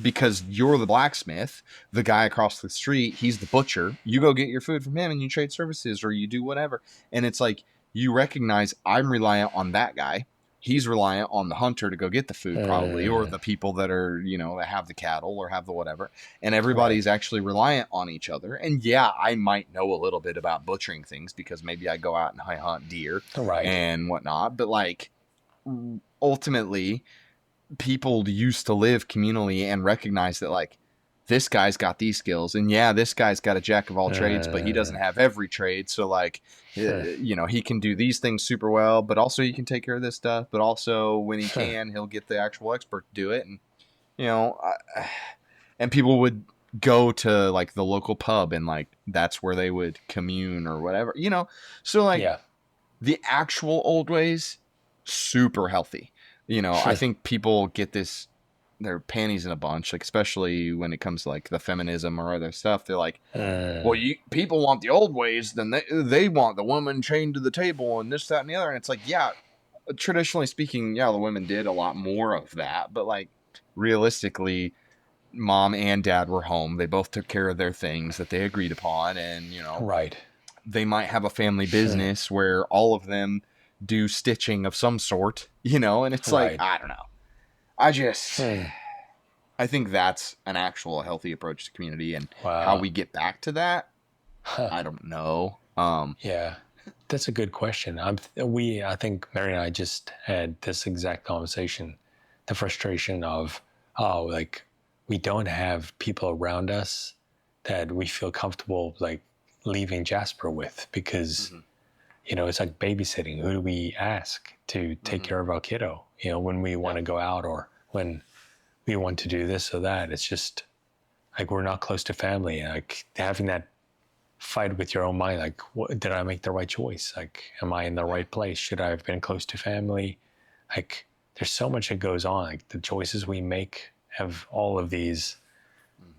because you're the blacksmith, the guy across the street, he's the butcher, you go get your food from him and you trade services or you do whatever. And it's like, you recognize, I'm reliant on that guy. He's reliant on the hunter to go get the food, probably, or the people that are, that have the cattle or have the whatever. And everybody's actually reliant on each other. And yeah, I might know a little bit about butchering things because maybe I go out and I hunt deer and whatnot. But like, ultimately, people used to live communally and recognize that, like, this guy's got these skills, and yeah, this guy's got a jack of all trades, but he doesn't have every trade. So like, he can do these things super well, but also he can take care of this stuff. But also, when he can, he'll get the actual expert to do it. And and people would go to like the local pub, and like that's where they would commune or whatever. So like, the actual old ways, super healthy. I think people get their panties in a bunch, like, especially when it comes to like the feminism or other stuff. They're like, well, people want the old ways, then they want the woman chained to the table and this, that, and the other. And it's like, yeah, traditionally speaking, yeah, the women did a lot more of that, but like, realistically, mom and dad were home. They both took care of their things that they agreed upon, and they might have a family business where all of them do stitching of some sort, and it's like, I don't know. I think that's an actual healthy approach to community, and how we get back to that, I don't know. Yeah, that's a good question. I think Mary and I just had this exact conversation, the frustration of, like, we don't have people around us that we feel comfortable like leaving Jasper with, because it's like babysitting. Who do we ask to take care of our kiddo? When we want to go out, or when we want to do this or that. It's just like, we're not close to family. Like, having that fight with your own mind, like, did I make the right choice? Like, am I in the right place? Should I have been close to family? Like, there's so much that goes on. Like, the choices we make have all of these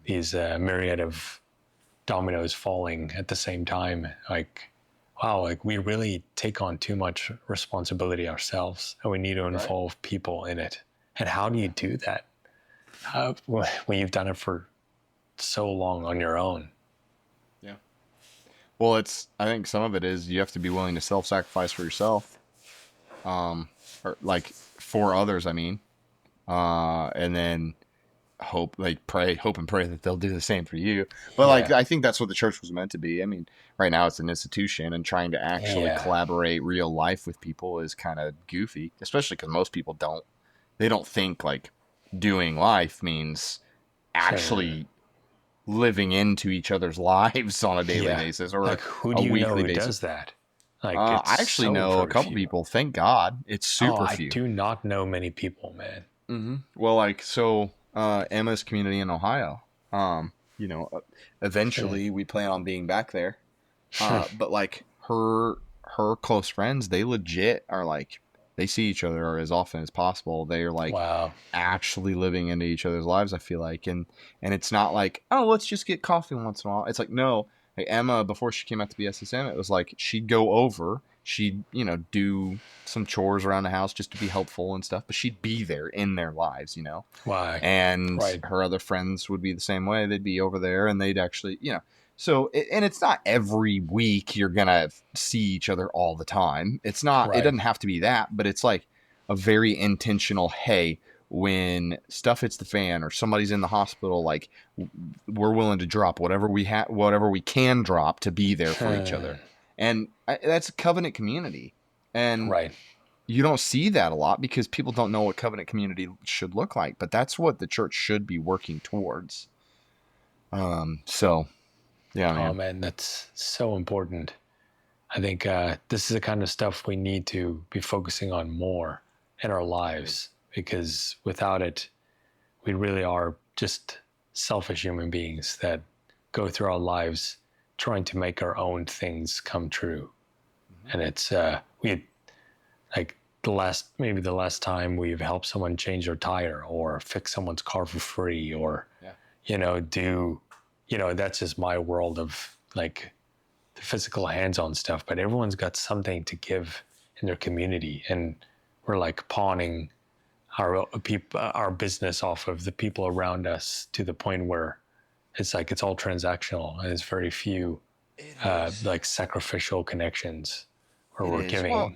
myriad of dominoes falling at the same time. Like, wow, like, we really take on too much responsibility ourselves, and we need to involve people in it. And how do you do that when you've done it for so long on your own? Yeah. Well, I think some of it is you have to be willing to self-sacrifice for yourself, or like for others, I mean, and then hope and pray that they'll do the same for you. But like, I think that's what the church was meant to be. I mean, right now it's an institution, and trying to actually collaborate real life with people is kind of goofy, especially because most people don't think like doing life means actually living into each other's lives on a daily basis, or like, who do you know who does that? Like, I actually know a couple people. Thank God, it's super few. I do not know many people, man. Well, like, so Emma's community in Ohio. Eventually we plan on being back there. But like, her close friends, they legit are like, they see each other as often as possible. They're like, actually living into each other's lives, I feel like. And it's not like, oh, let's just get coffee once in a while. It's like, no, like, Emma, before she came out to BSSM, it was like, she'd go over, she'd, do some chores around the house just to be helpful and stuff, but she'd be there in their lives, Why? And her other friends would be the same way. They'd be over there, and they'd actually, so, and it's not every week you're going to see each other all the time. It's not, it doesn't have to be that, but it's like a very intentional, hey, when stuff hits the fan or somebody's in the hospital, like, we're willing to drop whatever we can drop to be there for each other. And that's a covenant community. And you don't see that a lot because people don't know what covenant community should look like, but that's what the church should be working towards. So yeah, Oh man. man, that's so important. I think this is the kind of stuff we need to be focusing on more in our lives, because without it, we really are just selfish human beings that go through our lives trying to make our own things come true. And it's we like the last time we've helped someone change their tire or fix someone's car for free, or do that's just my world of like the physical hands-on stuff. But everyone's got something to give in their community, and we're like pawning our business off of the people around us to the point where it's like it's all transactional, and there's very few like sacrificial connections where we're giving. Well,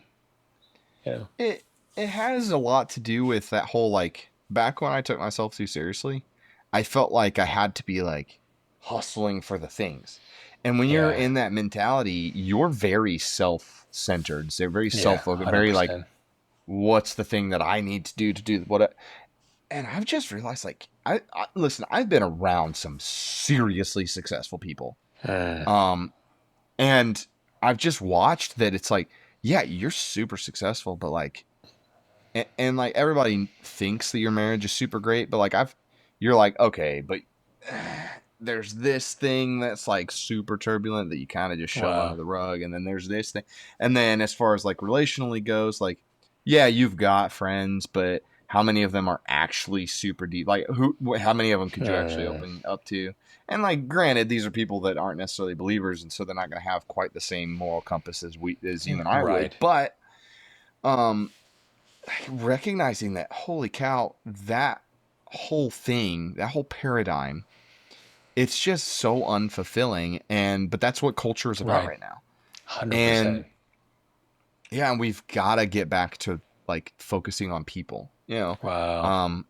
it has a lot to do with that whole, like, back when I took myself too seriously, I felt like I had to be like hustling for the things. And when you're in that mentality, you're very self-centered. So they're very self-focused, very like, what's the thing that I need to do what? And I've just realized, like, listen, I've been around some seriously successful people. And I've just watched that it's like, yeah, you're super successful, but like, and like everybody thinks that your marriage is super great, but like you're like, okay, but there's this thing that's like super turbulent that you kind of just shove under the rug. And then there's this thing. And then as far as like relationally goes, like, yeah, you've got friends, but how many of them are actually super deep? Like how many of them could you actually open up to? And like, granted, these are people that aren't necessarily believers, and so they're not going to have quite the same moral compass as you and I would. But recognizing that, holy cow, that whole thing, that whole paradigm, it's just so unfulfilling. But that's what culture is about right now. 100%. And yeah, and we've got to get back to like focusing on people, and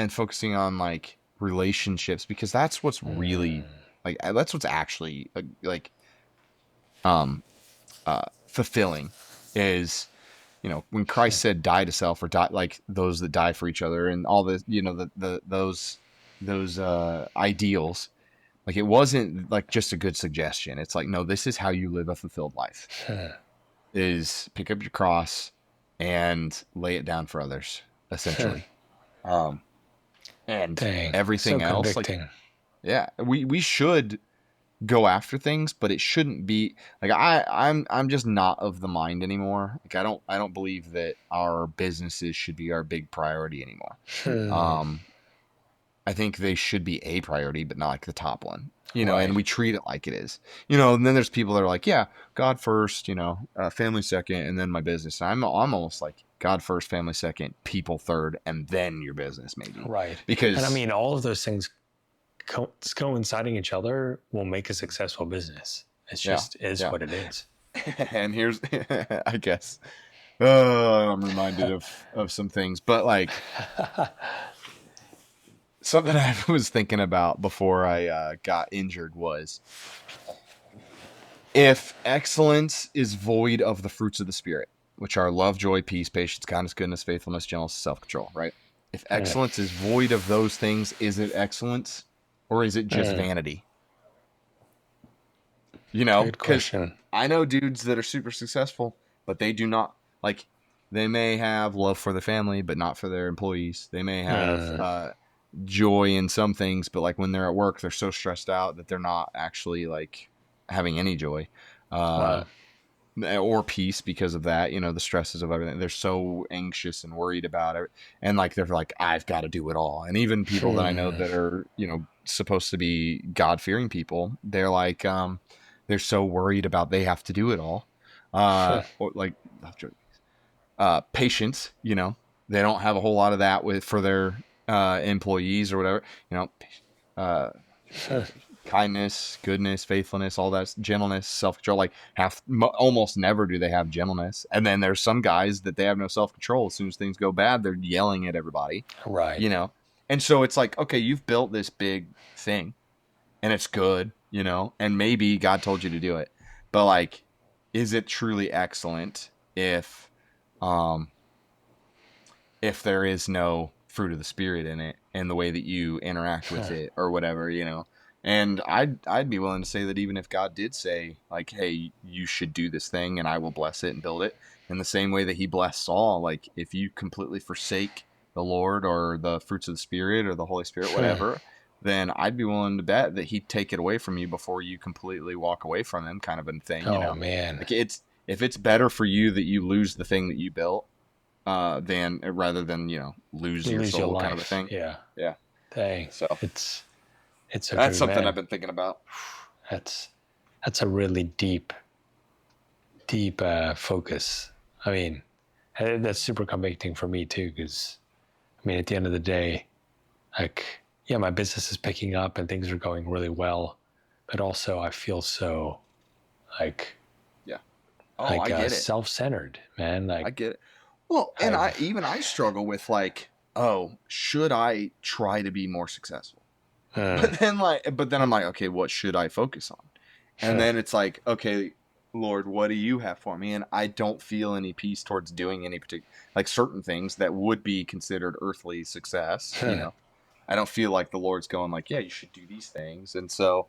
focusing on like relationships, because that's what's really like, that's what's actually like fulfilling is, when Christ said die to self, or die, like those that die for each other, and all the, those ideals. Like, it wasn't like just a good suggestion. It's like, no, this is how you live a fulfilled life. Is pick up your cross and lay it down for others, essentially. And everything else, like, yeah, we should go after things, but it shouldn't be like, I'm just not of the mind anymore. Like, I don't believe that our businesses should be our big priority anymore. I think they should be a priority, but not like the top one, and we treat it like it is, and then there's people that are like, yeah, God first, family second, and then my business. And I'm almost like, God first, family second, people third, and then your business, maybe. Right. Because, and I mean, all of those things coinciding each other will make a successful business. It's just what it is. And here's, I guess, I'm reminded of some things, but like, something I was thinking about before I got injured was, if excellence is void of the fruits of the Spirit, which are love, joy, peace, patience, kindness, goodness, faithfulness, gentleness, self-control, right? If excellence is void of those things, is it excellence, or is it just vanity? Good question. I know dudes that are super successful, but they do not, like, they may have love for their family, but not for their employees. They may have joy in some things, but like when they're at work, they're so stressed out that they're not actually like having any joy or peace because of that, the stresses of everything. They're so anxious and worried about it, and like they're like, I've got to do it all. And even people that I know that are supposed to be God-fearing people, they're like they're so worried about they have to do it all, or like patience, they don't have a whole lot of that for their employees or whatever, kindness, goodness, faithfulness, all that, gentleness, self-control. Like, almost never do they have gentleness. And then there's some guys that they have no self-control. As soon as things go bad, they're yelling at everybody, right? And so it's like, okay, you've built this big thing and it's good, and maybe God told you to do it, but like, is it truly excellent if um, if there is no fruit of the Spirit in it and the way that you interact with it or whatever, you know. And I'd be willing to say that even if God did say, like, hey, you should do this thing and I will bless it and build it in the same way that he blessed Saul, like if you completely forsake the Lord or the fruits of the Spirit or the Holy Spirit, whatever, then I'd be willing to bet that he'd take it away from you before you completely walk away from him, kind of a thing, you Oh know. man. Like if it's better for you that you lose the thing that you built, than rather than, you know, lose You your lose your soul, life. kind of a thing. Yeah. Yeah. Dang. So It's so that's true, something man. I've been thinking about. That's a really deep focus. I mean, that's super convicting for me too, because I mean, at the end of the day, like, yeah, my business is picking up and things are going really well, but also I feel so like Yeah. Oh, I get it. self-centered, man. I Like, get it. Well, and I've I struggle with like, oh, should I try to be more successful? uh, But then I'm like, okay, what should I focus on? And then it's like, okay, Lord, what do you have for me? And I don't feel any peace towards doing any particular, like certain things that would be considered earthly success. You know, I don't feel like the Lord's going like, yeah, you should do these things. And so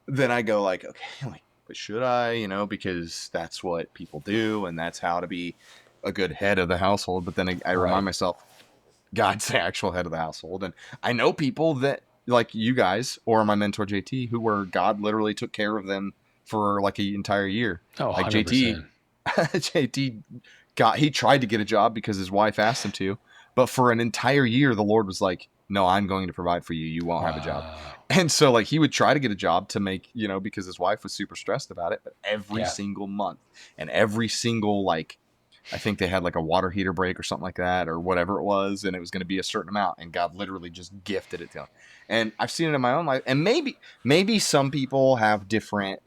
then I go like, okay, like, but should I? You know, because that's what people do, and that's how to be a good head of the household. But then I right. remind myself, God's the actual head of the household, and I know people that like you guys or my mentor JT, who were God literally took care of them for like an entire year. Oh, Like JT, 100%. JT he tried to get a job because his wife asked him to, but for an entire year, the Lord was like, no, I'm going to provide for you. You won't have a job. Wow. And so like he would try to get a job to make, you know, because his wife was super stressed about it, but every Yeah. single month and every single, like, I think they had like a water heater break or something like that or whatever it was, and it was going to be a certain amount, and God literally just gifted it to him. And I've seen it in my own life, and maybe some people have different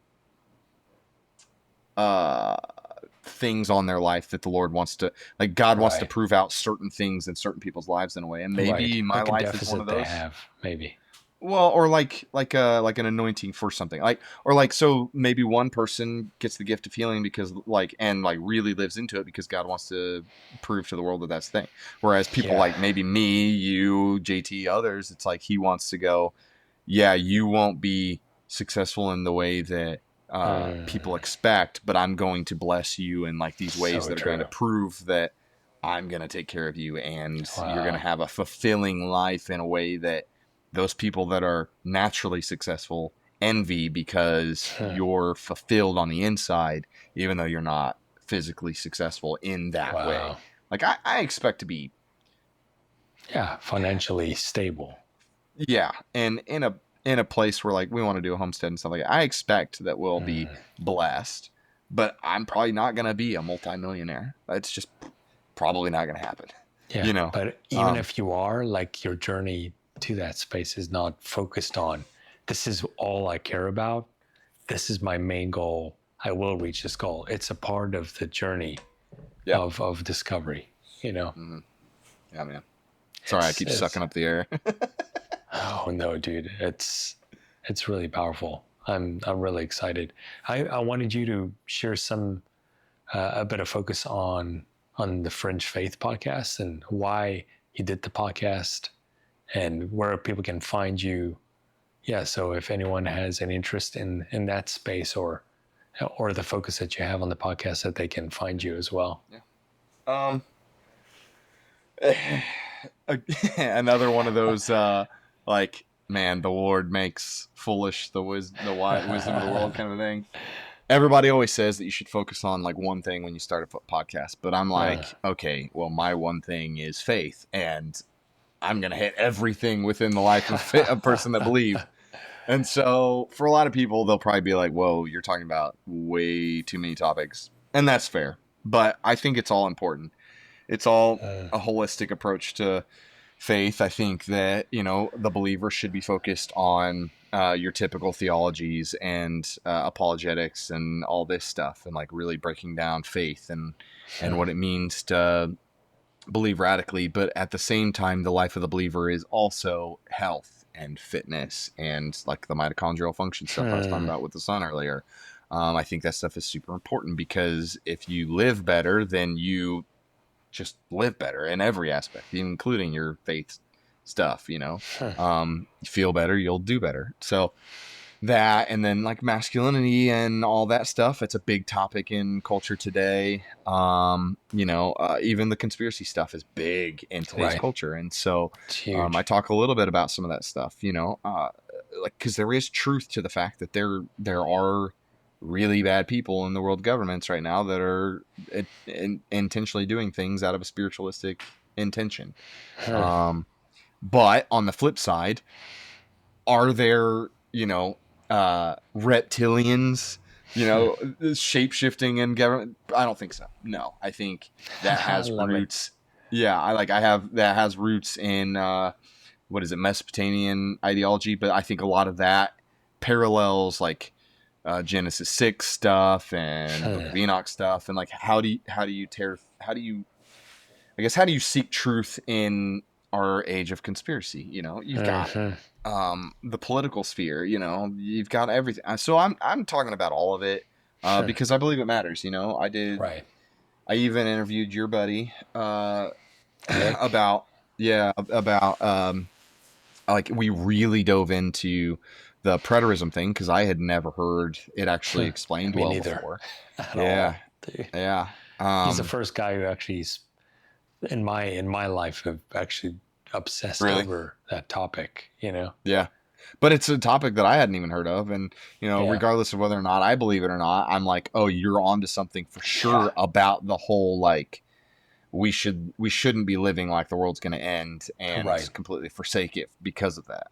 things on their life that the Lord wants to, like, God wants to Right. prove out certain things in certain people's lives in a way, and maybe Right. my Like a life is one deficit of they those. have, maybe. Well, or like an anointing for something, like, or like, so maybe one person gets the gift of healing because like, and like really lives into it because God wants to prove to the world that that's the thing. Whereas people Yeah. like maybe me, you, JT, others, it's like he wants to go, yeah, you won't be successful in the way that people expect, but I'm going to bless you in like these ways So that are going to true. prove that I'm going to take care of you, and you're going to Wow. have a fulfilling life in a way that those people that are naturally successful envy because you're fulfilled on the inside, even though you're not physically successful in that way. Wow. Like I expect to be, Yeah, financially stable. yeah, and in a place where like we want to do a homestead and stuff like that, I expect that we'll be blessed, but I'm probably not going to be a multimillionaire. It's just probably not going to happen. Yeah, You know, but even if you are, like, your journey to that space is not focused on, this is all I care about, this is my main goal, I will reach this goal. It's a part of the journey yeah, of discovery, you know? yeah, man. Sorry, I keep sucking up the air. Oh no, dude, it's really powerful. I'm really excited. I wanted you to share some a bit of focus on the Fringe Faith podcast and why you did the podcast and where people can find you. Yeah, so if anyone has an interest in that space or the focus that you have on the podcast, that they can find you as well. Yeah. Another one of those like, man, the Lord makes foolish the wisdom of the world kind of thing. Everybody always says that you should focus on like one thing when you start a podcast, but I'm like, okay, well, my one thing is faith, and I'm gonna hit everything within the life of a person that believes. And so for a lot of people, they'll probably be like, whoa, you're talking about way too many topics, and that's fair, but I think it's all important. It's all a holistic approach to faith. I think that, you know, the believer should be focused on your typical theologies and apologetics and all this stuff, and like really breaking down faith and what it means to believe radically. But at the same time, the life of the believer is also health and fitness and like the mitochondrial function stuff I was talking about with the sun earlier. I think that stuff is super important because if you live better, then you just live better in every aspect, including your faith stuff, you know. You feel better, you'll do better. So that, and then like masculinity and all that stuff, it's a big topic in culture today. You know, even the conspiracy stuff is big in today's culture. And so It's huge. I talk a little bit about some of that stuff, you know, like, because there is truth to the fact that there are really bad people in the world governments right now that are intentionally doing things out of a spiritualistic intention. But on the flip side, are there, you know, reptilians, you know, shape-shifting in government? I don't think so. No, I think that has roots. Yeah, that has roots in what is it, Mesopotamian ideology, but I think a lot of that parallels like Genesis 6 stuff and Book of Enoch stuff, and like how do you seek truth in our age of conspiracy? You know, you've got the political sphere, you know, you've got everything. So I'm talking about all of it because I believe it matters. You know, I even interviewed your buddy about like, we really dove into the preterism thing because I had never heard it actually explained well before. All, dude. Yeah. He's the first guy who actually, in my life, have actually obsessed over that topic, you know? Yeah. But it's a topic that I hadn't even heard of. And, you know, regardless of whether or not I believe it or not, I'm like, oh, you're onto something for sure about the whole, like, we shouldn't be living like the world's going to end and completely forsake it because of that.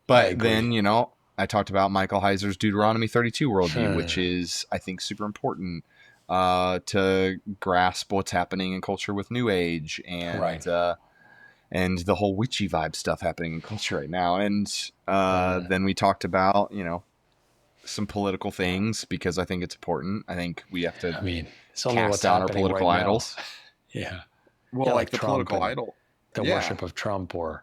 But then, you know, I talked about Michael Heiser's Deuteronomy 32 worldview, which is, I think, super important to grasp what's happening in culture with New Age and the whole witchy vibe stuff happening in culture right now. And then we talked about, you know, some political things because I think it's important. I think we have to it's only cast down our political idols. Yeah. Well, like the Trump political idol. The worship of Trump or...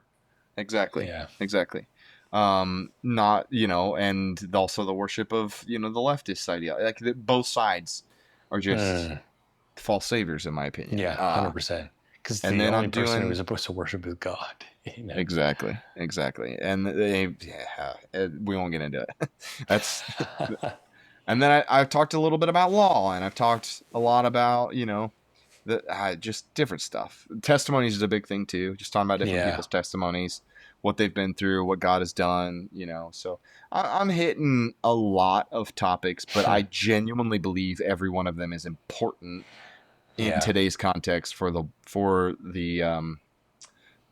Exactly. Yeah. Exactly. Not, you know, and also the worship of, you know, the leftist idea. Like, both sides are just false saviors, in my opinion. Yeah, 100%. Because the only person who is supposed to worship is God. You know? Exactly. And we won't get into it. That's... And then I've talked a little bit about law, and I've talked a lot about, you know, just different stuff. Testimonies is a big thing too. Just talking about different people's testimonies, what they've been through, what God has done, you know. So I'm hitting a lot of topics, but I genuinely believe every one of them is important in today's context for the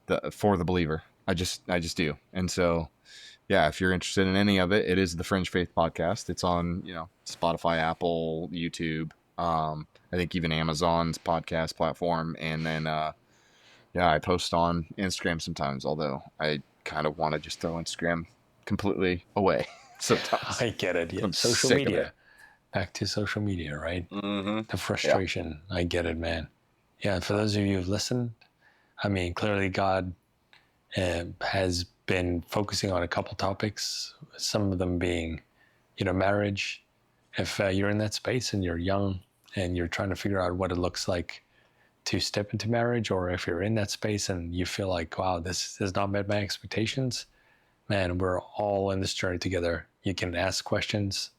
believer. I just do. And so, yeah, if you're interested in any of it, it is the Fringe Faith podcast. It's on, you know, Spotify, Apple, YouTube. I think even Amazon's podcast platform. And then, I post on Instagram sometimes, although I kind of want to just throw Instagram completely away sometimes. I get it. Yeah. Social media. Back to social media, right? Mm-hmm. The frustration. Yeah. I get it, man. Yeah. For those of you who've listened, I mean, clearly God has been focusing on a couple topics, some of them being, you know, marriage. If you're in that space and you're young and you're trying to figure out what it looks like to step into marriage, or if you're in that space and you feel like, wow, this has not met my expectations, man, we're all in this journey together. You can ask questions.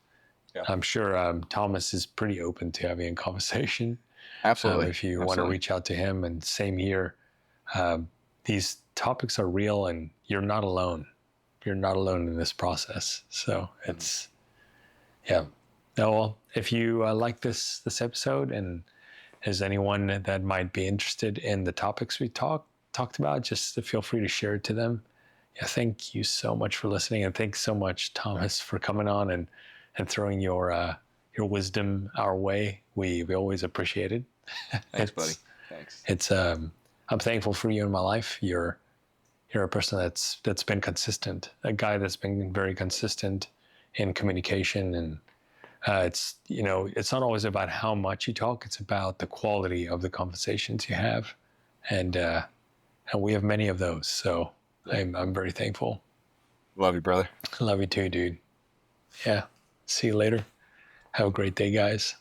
Yeah. I'm sure Thomas is pretty open to having a conversation. Absolutely. If you want to reach out to him, and same here. These topics are real, and you're not alone. You're not alone in this process. So it's, well, if you like this episode, and is anyone that might be interested in the topics we talked about, just feel free to share it to them. Yeah, thank you so much for listening, and thanks so much, Thomas, for coming on and throwing your wisdom our way. We always appreciate it. Thanks, buddy. Thanks. It's I'm thankful for you in my life. You're a person that's been consistent, a guy that's been very consistent in communication, and it's, you know, it's not always about how much you talk, it's about the quality of the conversations you have, and we have many of those, so I'm very thankful. Love you, brother. Love you too, dude. Yeah, see you later. Have a great day, guys.